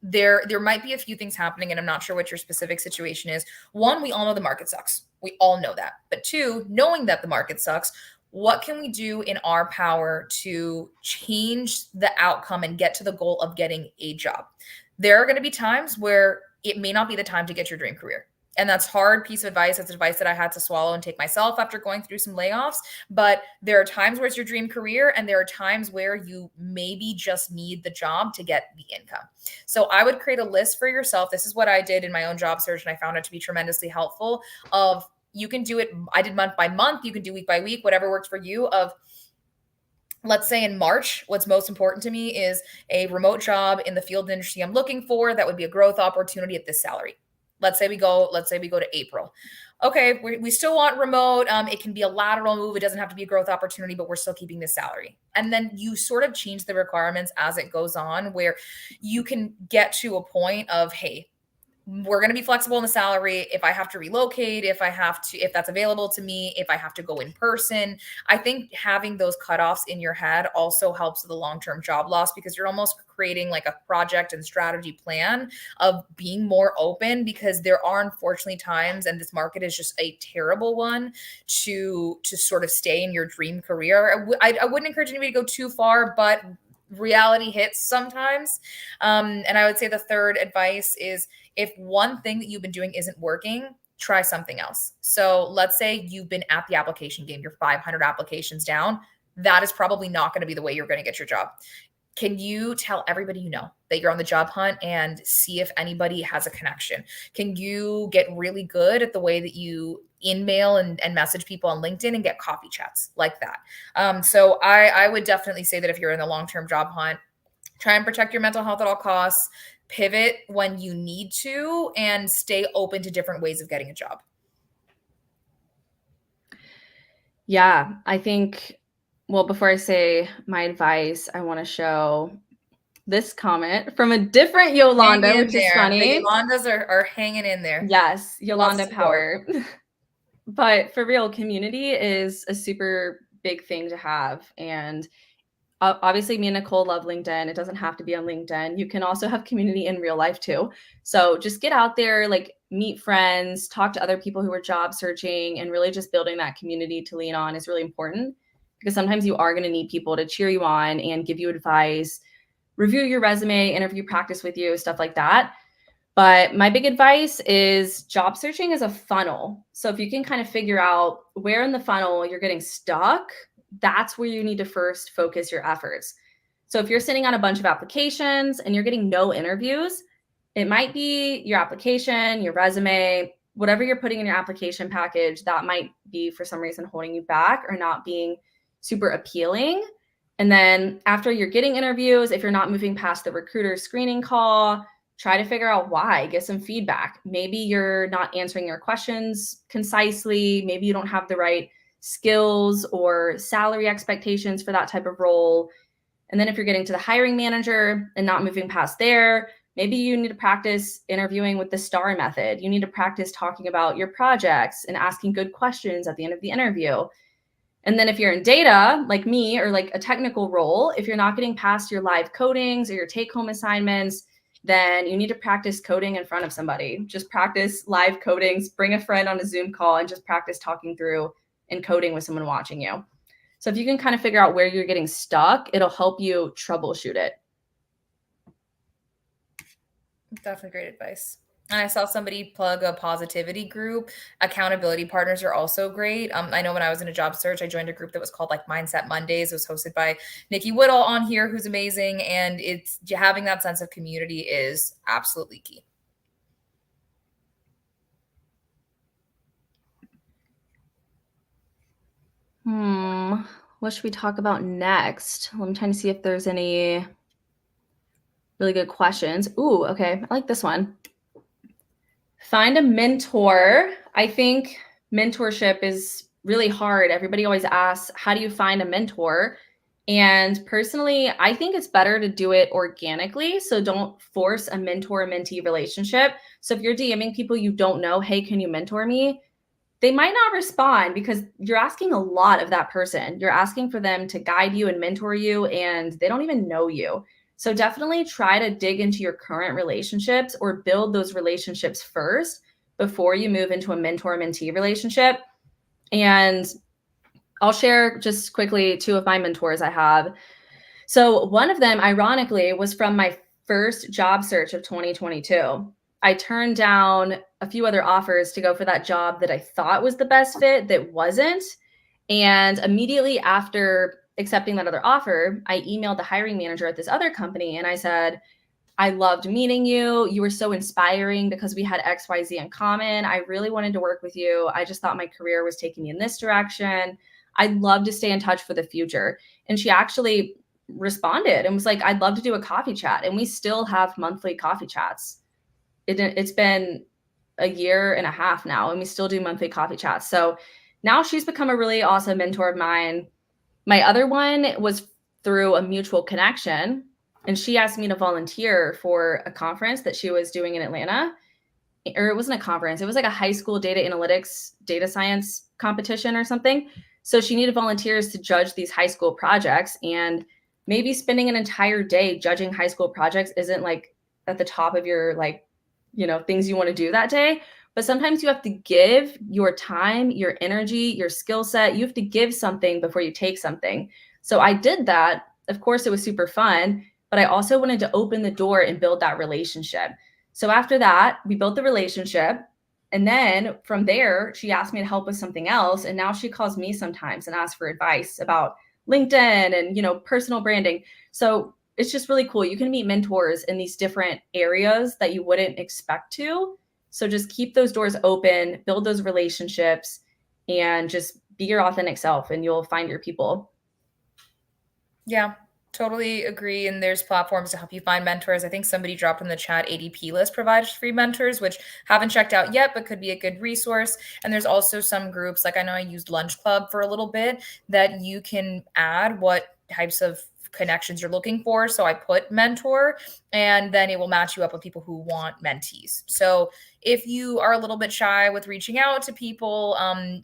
there might be a few things happening, and I'm not sure what your specific situation is. One, we all know the market sucks. We all know that. But two, knowing that the market sucks, what can we do in our power to change the outcome and get to the goal of getting a job? There are going to be times where it may not be the time to get your dream career. And that's hard piece of advice. That's advice that I had to swallow and take myself after going through some layoffs. But there are times where it's your dream career, and there are times where you maybe just need the job to get the income. So I would create a list for yourself. This is what I did in my own job search, and I found it to be tremendously helpful. Of, you can do it. I did month by month. You can do week by week, whatever works for you. Of, let's say in March, what's most important to me is a remote job in the field and industry I'm looking for. That would be a growth opportunity at this salary. Let's say we go to April. Okay, we still want remote. It can be a lateral move. It doesn't have to be a growth opportunity, but we're still keeping the salary. And then you sort of change the requirements as it goes on, where you can get to a point of, hey, we're going to be flexible in the salary. If I have to relocate, if that's available to me, if I have to go in person. I think having those cutoffs in your head also helps with the long-term job loss, because you're almost creating like a project and strategy plan of being more open, because there are unfortunately times, and this market is just a terrible one to sort of stay in your dream career. I wouldn't encourage anybody to go too far, but reality hits sometimes. And I would say the third advice is, if one thing that you've been doing isn't working, try something else. So let's say you've been at the application game, you're 500 applications down. That is probably not going to be the way you're going to get your job. Can you tell everybody you know that you're on the job hunt and see if anybody has a connection? Can you get really good at the way that you email and message people on LinkedIn and get coffee chats like that? So I would definitely say that if you're in the long-term job hunt, try and protect your mental health at all costs, pivot when you need to, and stay open to different ways of getting a job. Yeah, I think, well, before I say my advice, I want to show this comment from a different Yolanda, which is funny. The Yolandas are hanging in there. Yes, Yolanda Power. But for real, community is a super big thing to have. And obviously, me and Nicole love LinkedIn. It doesn't have to be on LinkedIn. You can also have community in real life too. So just get out there, like meet friends, talk to other people who are job searching, and really just building that community to lean on is really important, because sometimes you are going to need people to cheer you on and give you advice, review your resume, interview practice with you, stuff like that. But my big advice is job searching is a funnel. So if you can kind of figure out where in the funnel you're getting stuck, that's where you need to first focus your efforts. So if you're sitting on a bunch of applications and you're getting no interviews, it might be your application, your resume, whatever you're putting in your application package, that might be for some reason holding you back or not being super appealing. And then after you're getting interviews, if you're not moving past the recruiter screening call, try to figure out why, get some feedback. Maybe you're not answering your questions concisely. Maybe you don't have the right skills or salary expectations for that type of role. And then if you're getting to the hiring manager and not moving past there, maybe you need to practice interviewing with the STAR method. You need to practice talking about your projects and asking good questions at the end of the interview. And then if you're in data, like me, or like a technical role, if you're not getting past your live codings or your take-home assignments, then you need to practice coding in front of somebody. Just practice live codings, bring a friend on a Zoom call, and just practice talking through and coding with someone watching you. So if you can kind of figure out where you're getting stuck, it'll help you troubleshoot it. Definitely great advice. And I saw somebody plug a positivity group. Accountability partners are also great. I know when I was in a job search, I joined a group that was called like Mindset Mondays. It was hosted by Nikki Whittle on here, who's amazing. And it's having that sense of community is absolutely key. What should we talk about next? I'm trying to see if there's any really good questions. Ooh, okay. I like this one. Find a mentor. I think mentorship is really hard. Everybody always asks, how do you find a mentor? And personally, I think it's better to do it organically. So don't force a mentor-mentee relationship. So if you're DMing people you don't know, hey, can you mentor me? They might not respond because you're asking a lot of that person. You're asking for them to guide you and mentor you, and they don't even know you. So definitely try to dig into your current relationships or build those relationships first before you move into a mentor-mentee relationship. And I'll share just quickly 2 of my mentors I have. So one of them, ironically, was from my first job search of 2022. I turned down a few other offers to go for that job that I thought was the best fit that wasn't. And immediately after accepting that other offer, I emailed the hiring manager at this other company and I said, I loved meeting you. You were so inspiring because we had XYZ in common. I really wanted to work with you. I just thought my career was taking me in this direction. I'd love to stay in touch for the future. And she actually responded and was like, I'd love to do a coffee chat. And we still have monthly coffee chats. It's been a year and a half now, and we still do monthly coffee chats. So now she's become a really awesome mentor of mine. My other one was through a mutual connection, and she asked me to volunteer for a conference that she was doing in Atlanta. or it wasn't a conference. It was like a high school data analytics, data science competition or something. So she needed volunteers to judge these high school projects, and maybe spending an entire day judging high school projects isn't like at the top of your like, things you want to do that day. But sometimes you have to give your time, your energy, your skill set. You have to give something before you take something. So I did that. Of course, it was super fun, but I also wanted to open the door and build that relationship. So after that, we built the relationship. And then from there, she asked me to help with something else. And now she calls me sometimes and asks for advice about LinkedIn and, personal branding. So it's just really cool. You can meet mentors in these different areas that you wouldn't expect to. So just keep those doors open, build those relationships, and just be your authentic self, and you'll find your people. Yeah, totally agree. And there's platforms to help you find mentors. I think somebody dropped in the chat ADP List provides free mentors, which haven't checked out yet, but could be a good resource. And there's also some groups, like I know I used Lunch Club for a little bit, that you can add what types of connections you're looking for. So I put mentor, and then it will match you up with people who want mentees. So if you are a little bit shy with reaching out to people,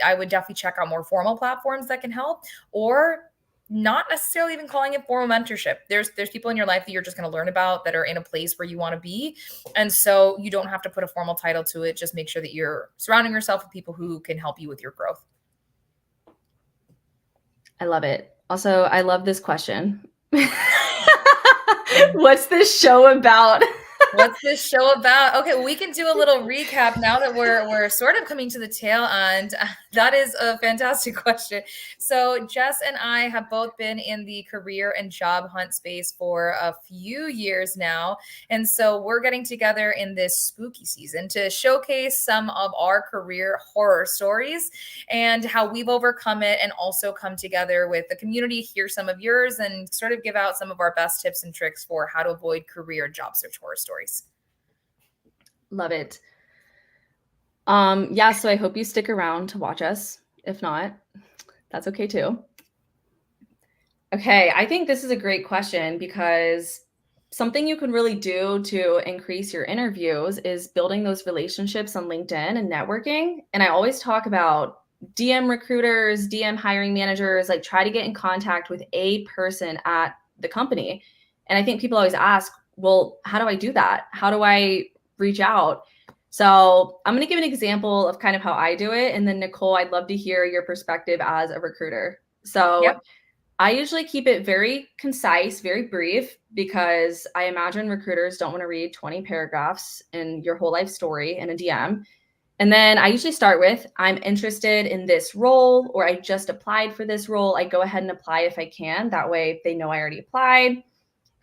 I would definitely check out more formal platforms that can help, or not necessarily even calling it formal mentorship. There's people in your life that you're just going to learn about that are in a place where you want to be. And so you don't have to put a formal title to it. Just make sure that you're surrounding yourself with people who can help you with your growth. I love it. Also, I love this question. What's this show about? What's this show about? Okay, well, we can do a little recap now that we're sort of coming to the tail end. That is a fantastic question. So Jess and I have both been in the career and job hunt space for a few years now. And so we're getting together in this spooky season to showcase some of our career horror stories and how we've overcome it, and also come together with the community, hear some of yours, and sort of give out some of our best tips and tricks for how to avoid career and job search horror stories. Love it. Yeah, so I hope you stick around to watch us. If not, that's okay too. Okay, I think this is a great question, because something you can really do to increase your interviews is building those relationships on LinkedIn and networking. And I always talk about DM recruiters, DM hiring managers, like try to get in contact with a person at the company. And I think people always ask, well, how do I do that? How do I reach out? So I'm going to give an example of kind of how I do it. And then Nicole, I'd love to hear your perspective as a recruiter. So Yep. I usually keep it very concise, very brief, because I imagine recruiters don't want to read 20 paragraphs in your whole life story in a DM. And then I usually start with, I'm interested in this role, or I just applied for this role. I go ahead and apply if I can. That way they know I already applied.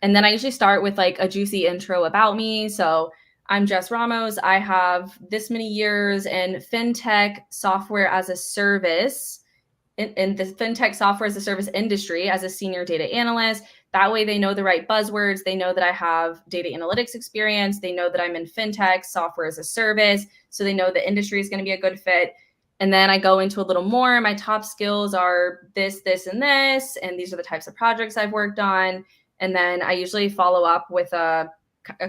And then I usually start with like a juicy intro about me. So I'm Jess Ramos. I have this many years in fintech software as a service, in the fintech software as a service industry as a senior data analyst. That way they know the right buzzwords. They know that I have data analytics experience. They know that I'm in fintech software as a service. So they know the industry is going to be a good fit. And then I go into a little more. My top skills are this, this, and this. And these are the types of projects I've worked on. And then I usually follow up with a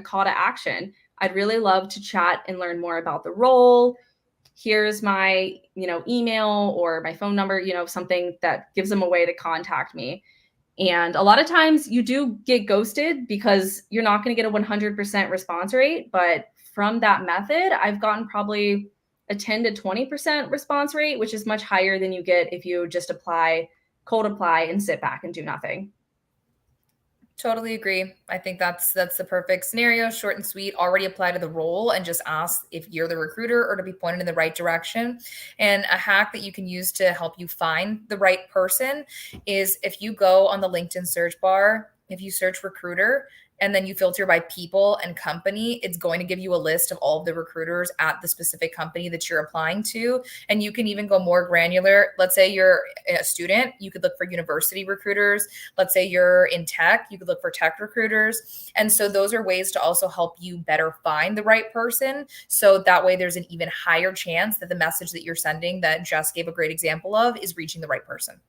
call to action. I'd really love to chat and learn more about the role. Here's my, email or my phone number, something that gives them a way to contact me. And a lot of times you do get ghosted because you're not going to get a 100% response rate. But from that method, I've gotten probably a 10 to 20% response rate, which is much higher than you get if you just cold apply and sit back and do nothing. Totally agree. I think that's the perfect scenario, short and sweet. Already apply to the role and just ask if you're the recruiter or to be pointed in the right direction. And a hack that you can use to help you find the right person is if you go on the LinkedIn search bar, if you search recruiter, and then you filter by people and company, it's going to give you a list of all of the recruiters at the specific company that you're applying to. And you can even go more granular. Let's say you're a student, you could look for university recruiters. Let's say you're in tech, you could look for tech recruiters. And so those are ways to also help you better find the right person. So that way there's an even higher chance that the message that you're sending, that Jess gave a great example of, is reaching the right person.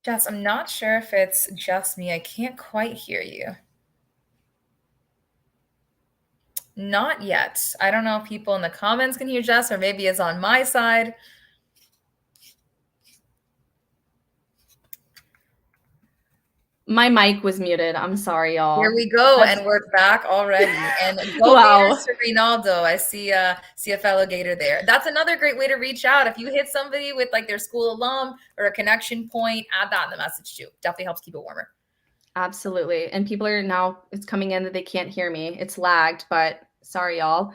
Jess, I'm not sure if it's just me. I can't quite hear you. Not yet. I don't know if people in the comments can hear Jess, or maybe it's on my side. My mic was muted. I'm sorry, y'all. Here we go, and we're back already. And go Wow. Gators to Ronaldo. I see a fellow Gator there. That's another great way to reach out. If you hit somebody with like their school alum or a connection point, add that in the message too. Definitely helps keep it warmer. Absolutely. And people are now, it's coming in that they can't hear me. It's lagged, but sorry, y'all.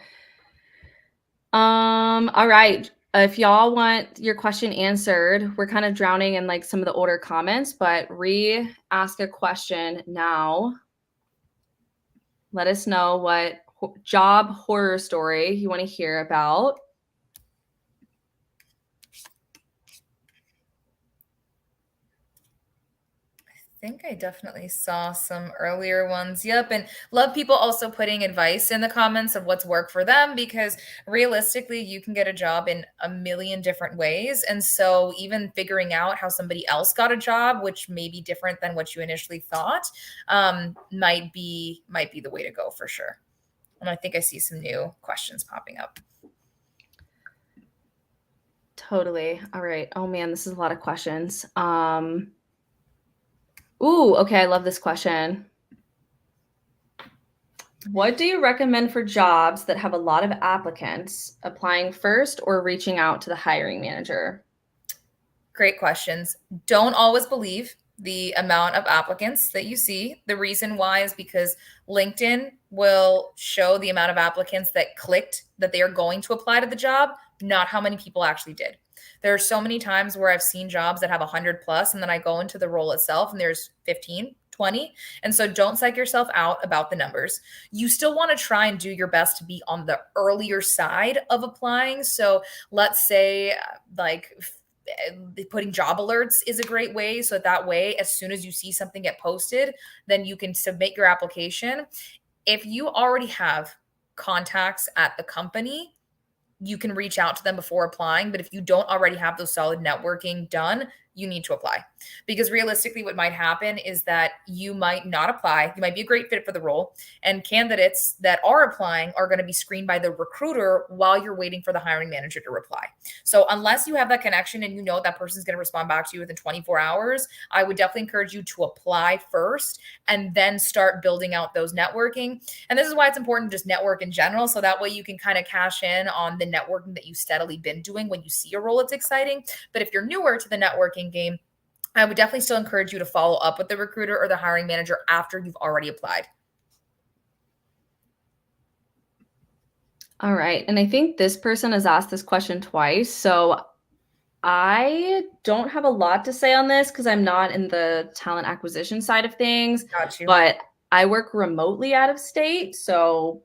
All right. If y'all want your question answered, we're kind of drowning in like some of the older comments, but ask a question now. Let us know what job horror story you want to hear about. I think I definitely saw some earlier ones. Yep. And love people also putting advice in the comments of what's worked for them, because realistically, you can get a job in a million different ways. And so even figuring out how somebody else got a job, which may be different than what you initially thought, might be the way to go for sure. And I think I see some new questions popping up. Totally. All right. Oh man, this is a lot of questions. Ooh, okay. I love this question. What do you recommend for jobs that have a lot of applicants, applying first or reaching out to the hiring manager? Great questions. Don't always believe the amount of applicants that you see. The reason why is because LinkedIn will show the amount of applicants that clicked that they are going to apply to the job, not how many people actually did. There are so many times where I've seen jobs that have 100 plus, and then I go into the role itself and there's 15, 20. And so don't psych yourself out about the numbers. You still want to try and do your best to be on the earlier side of applying. So let's say like putting job alerts is a great way. So that way, as soon as you see something get posted, then you can submit your application. If you already have contacts at the company, you can reach out to them before applying. But if you don't already have those solid networking done, you need to apply, because realistically what might happen is that you might not apply. You might be a great fit for the role, and candidates that are applying are going to be screened by the recruiter while you're waiting for the hiring manager to reply. So unless you have that connection and you know that person's going to respond back to you within 24 hours, I would definitely encourage you to apply first and then start building out those networking. And this is why it's important to just network in general, so that way you can kind of cash in on the networking that you've steadily been doing when you see a role that's exciting. But if you're newer to the networking game, I would definitely still encourage you to follow up with the recruiter or the hiring manager after you've already applied. All right. And I think this person has asked this question twice. So I don't have a lot to say on this because I'm not in the talent acquisition side of things. Got you. But I work remotely out of state. So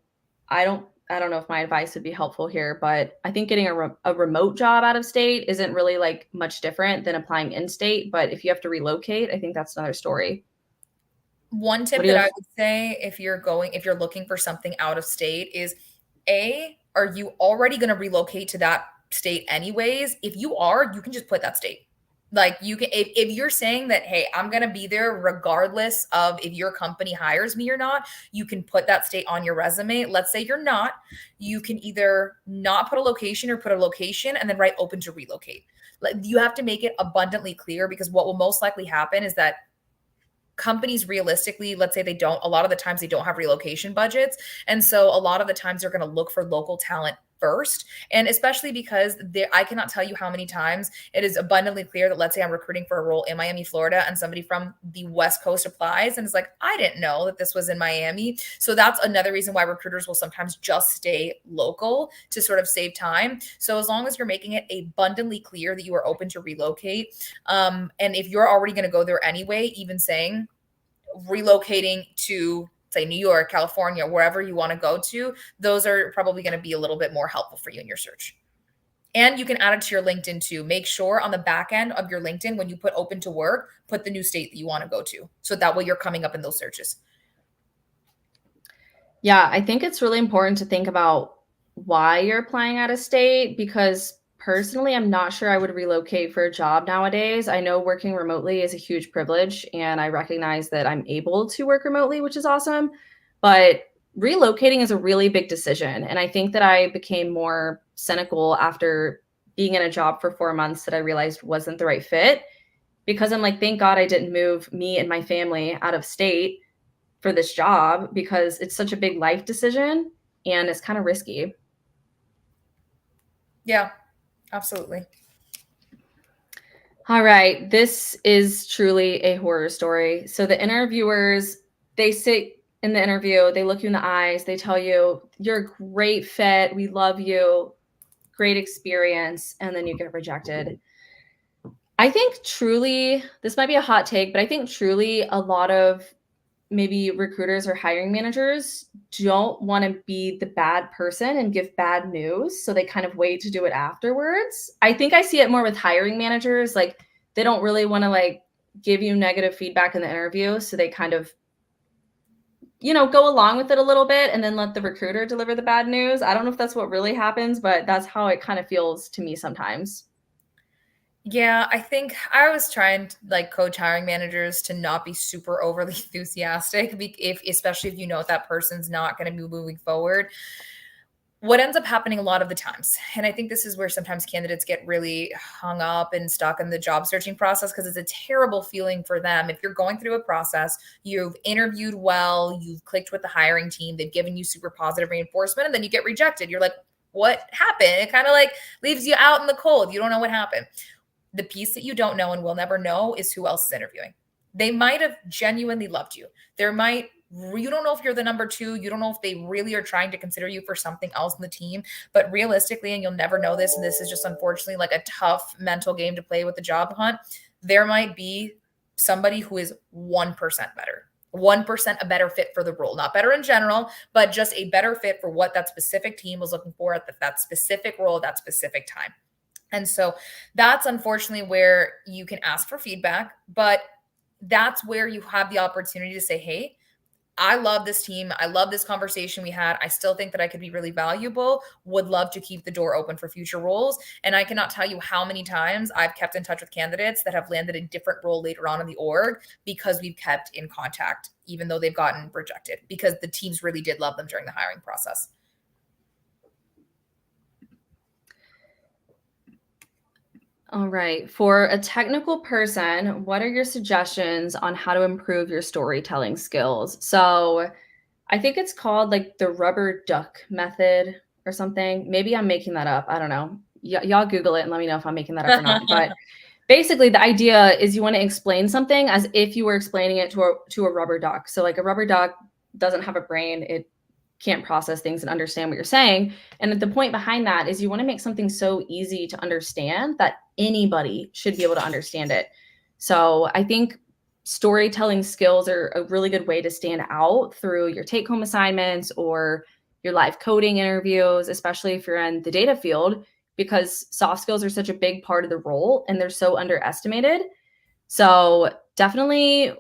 I don't know if my advice would be helpful here, but I think getting a remote job out of state isn't really like much different than applying in state. But if you have to relocate, I think that's another story. One tip that I would say if you're looking for something out of state is, are you already going to relocate to that state anyways? If you are, you can just put that state. Like you can, if you're saying that, hey, I'm going to be there regardless of if your company hires me or not, you can put that state on your resume. Let's say you're not, you can either not put a location or put a location and then write open to relocate. Like you have to make it abundantly clear, because what will most likely happen is that companies realistically, let's say a lot of the times they don't have relocation budgets. And so a lot of the times they're going to look for local talent first. And especially because I cannot tell you how many times it is abundantly clear that, let's say I'm recruiting for a role in Miami, Florida, and somebody from the West Coast applies and it's like, I didn't know that this was in Miami. So that's another reason why recruiters will sometimes just stay local to sort of save time. So as long as you're making it abundantly clear that you are open to relocate, and if you're already going to go there anyway, even saying relocating to, say, New York, California, wherever you want to go to, those are probably going to be a little bit more helpful for you in your search. And you can add it to your LinkedIn too. Make sure on the back end of your LinkedIn, when you put open to work, put the new state that you want to go to. So that way you're coming up in those searches. Yeah, I think it's really important to think about why you're applying out of state, because personally, I'm not sure I would relocate for a job nowadays. I know working remotely is a huge privilege, and I recognize that I'm able to work remotely, which is awesome. But relocating is a really big decision. And I think that I became more cynical after being in a job for 4 months that I realized wasn't the right fit, because I'm like, thank God I didn't move me and my family out of state for this job, because it's such a big life decision and it's kind of risky. Yeah, absolutely. All right, this is truly a horror story. So the interviewers, they sit in the interview, they look you in the eyes, they tell you, you're a great fit, we love you, great experience, and then you get rejected. I think truly, this might be a hot take, but I think truly a lot of maybe recruiters or hiring managers don't want to be the bad person and give bad news. So they kind of wait to do it afterwards. I think I see it more with hiring managers. Like they don't really want to like give you negative feedback in the interview. So they kind of, go along with it a little bit and then let the recruiter deliver the bad news. I don't know if that's what really happens, but that's how it kind of feels to me sometimes. Yeah, I think I was trying to like coach hiring managers to not be super overly enthusiastic, if especially if you know that person's not going to be moving forward. What ends up happening a lot of the times, and I think this is where sometimes candidates get really hung up and stuck in the job searching process, because it's a terrible feeling for them. If you're going through a process, you've interviewed well, you've clicked with the hiring team, they've given you super positive reinforcement, and then you get rejected. You're like, what happened? It kind of like leaves you out in the cold. You don't know what happened. The piece that you don't know and will never know is who else is interviewing. They might have genuinely loved you. You don't know if you're the number two. You don't know if they really are trying to consider you for something else in the team. But realistically, and you'll never know this, and this is just unfortunately like a tough mental game to play with the job hunt, there might be somebody who is 1% better. 1% a better fit for the role, not better in general, but just a better fit for what that specific team was looking for at that specific role, at that specific time. And so that's unfortunately where you can ask for feedback, but that's where you have the opportunity to say, hey, I love this team. I love this conversation we had. I still think that I could be really valuable. Would love to keep the door open for future roles. And I cannot tell you how many times I've kept in touch with candidates that have landed a different role later on in the org because we've kept in contact, even though they've gotten rejected, because the teams really did love them during the hiring process. All right. For a technical person, what are your suggestions on how to improve your storytelling skills? So I think it's called like the rubber duck method or something. Maybe I'm making that up. I don't know. Y'all Google it and let me know if I'm making that up or not. But basically, the idea is you want to explain something as if you were explaining it to a rubber duck. So like a rubber duck doesn't have a brain. It can't process things and understand what you're saying. And the point behind that is you want to make something so easy to understand that anybody should be able to understand it. So I think storytelling skills are a really good way to stand out through your take-home assignments or your live coding interviews, especially if you're in the data field, because soft skills are such a big part of the role and they're so underestimated. So definitely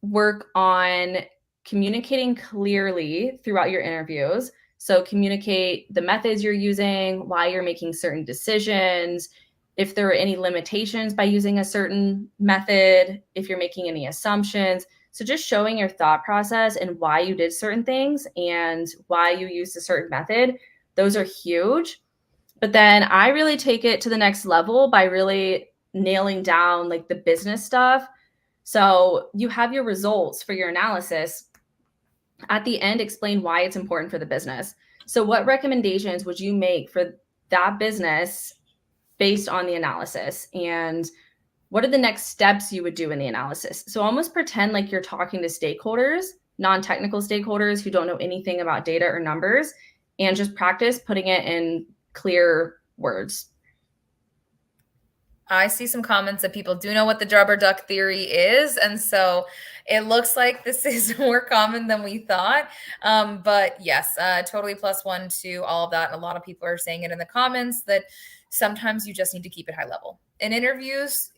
work on communicating clearly throughout your interviews. So communicate the methods you're using, why you're making certain decisions, if there are any limitations by using a certain method, if you're making any assumptions. So just showing your thought process and why you did certain things and why you used a certain method, those are huge. But then I really take it to the next level by really nailing down like the business stuff. So you have your results for your analysis. At the end, explain why it's important for the business. So what recommendations would you make for that business based on the analysis? And what are the next steps you would do in the analysis? So almost pretend like you're talking to stakeholders, non-technical stakeholders who don't know anything about data or numbers, and just practice putting it in clear words. I see some comments that people do know what the rubber duck theory is. And so it looks like this is more common than we thought. But yes, totally +1 to all of that. And a lot of people are saying it in the comments that sometimes you just need to keep it high level. In interviews,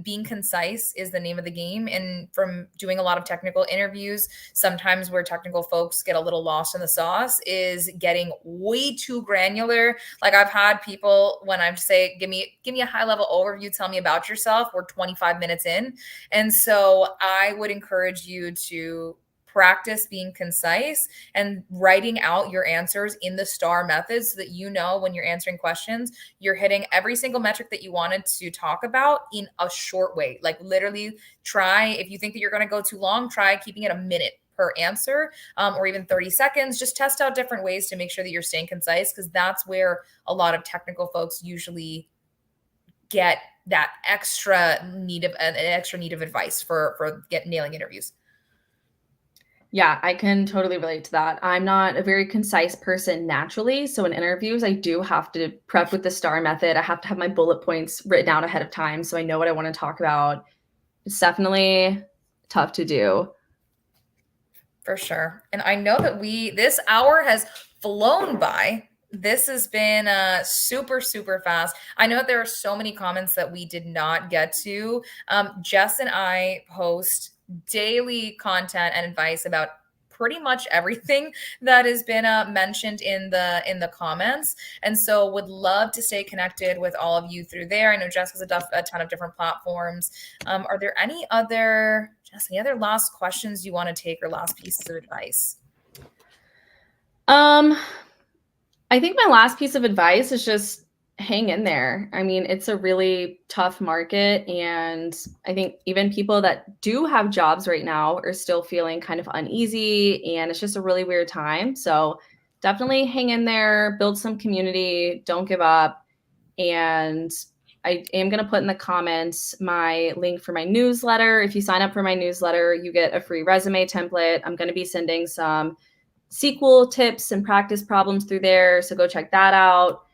being concise is the name of the game. And from doing a lot of technical interviews, sometimes where technical folks get a little lost in the sauce is getting way too granular. Like I've had people when I say, give me a high level overview, tell me about yourself. We're 25 minutes in. And so I would encourage you to practice being concise and writing out your answers in the STAR method so that you know when you're answering questions, you're hitting every single metric that you wanted to talk about in a short way. Like literally try, if you think that you're going to go too long, try keeping it a minute per answer, or even 30 seconds. Just test out different ways to make sure that you're staying concise, because that's where a lot of technical folks usually get that extra need of advice for nailing interviews. Yeah, I can totally relate to that. I'm not a very concise person naturally. So in interviews, I do have to prep with the STAR method. I have to have my bullet points written out ahead of time so I know what I want to talk about. It's definitely tough to do. For sure. And I know that this hour has flown by. This has been super, super fast. I know that there are so many comments that we did not get to. Jess and I post daily content and advice about pretty much everything that has been mentioned in the comments. And so would love to stay connected with all of you through there. I know Jess has a ton of different platforms. Are there any other last questions you want to take or last pieces of advice? I think my last piece of advice is just hang in there. I mean, it's a really tough market. And I think even people that do have jobs right now are still feeling kind of uneasy. And it's just a really weird time. So definitely hang in there, build some community, don't give up. And I am going to put in the comments my link for my newsletter. If you sign up for my newsletter, you get a free resume template. I'm going to be sending some SQL tips and practice problems through there. So go check that out.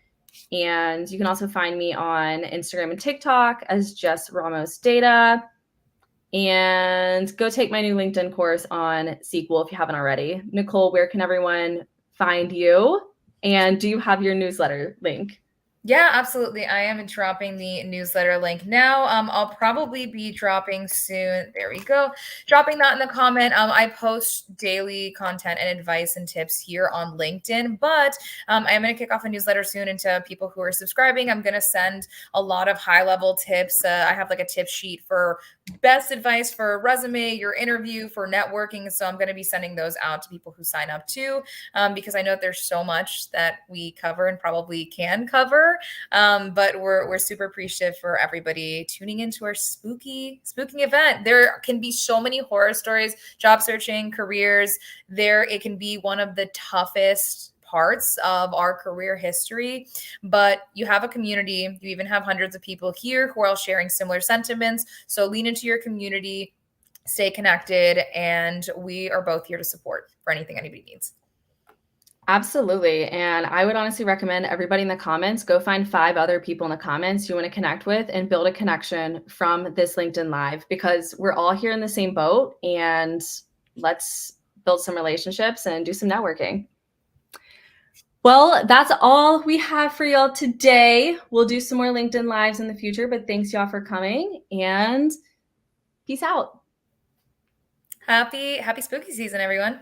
And you can also find me on Instagram and TikTok as just Ramos Data. And go take my new LinkedIn course on SQL if you haven't already. Nicole, where can everyone find you? And do you have your newsletter link? Yeah, absolutely. I am dropping the newsletter link now. I'll probably be dropping soon. There we go. Dropping that in the comment. I post daily content and advice and tips here on LinkedIn, but I am going to kick off a newsletter soon. And to people who are subscribing, I'm going to send a lot of high-level tips. I have like a tip sheet for best advice for resume, your interview, for networking. So I'm going to be sending those out to people who sign up too, because I know that there's so much that we cover and probably can cover. But we're super appreciative for everybody tuning into our spooking event. There can be so many horror stories, job searching, careers. It can be one of the toughest parts of our career history, but you have a community. You even have hundreds of people here who are all sharing similar sentiments. So lean into your community, stay connected, and we are both here to support for anything anybody needs. Absolutely. And I would honestly recommend everybody in the comments, go find 5 other people in the comments you want to connect with and build a connection from this LinkedIn Live, because we're all here in the same boat, and let's build some relationships and do some networking. Well, that's all we have for y'all today. We'll do some more LinkedIn Lives in the future, but thanks y'all for coming, and peace out. Happy spooky season, everyone.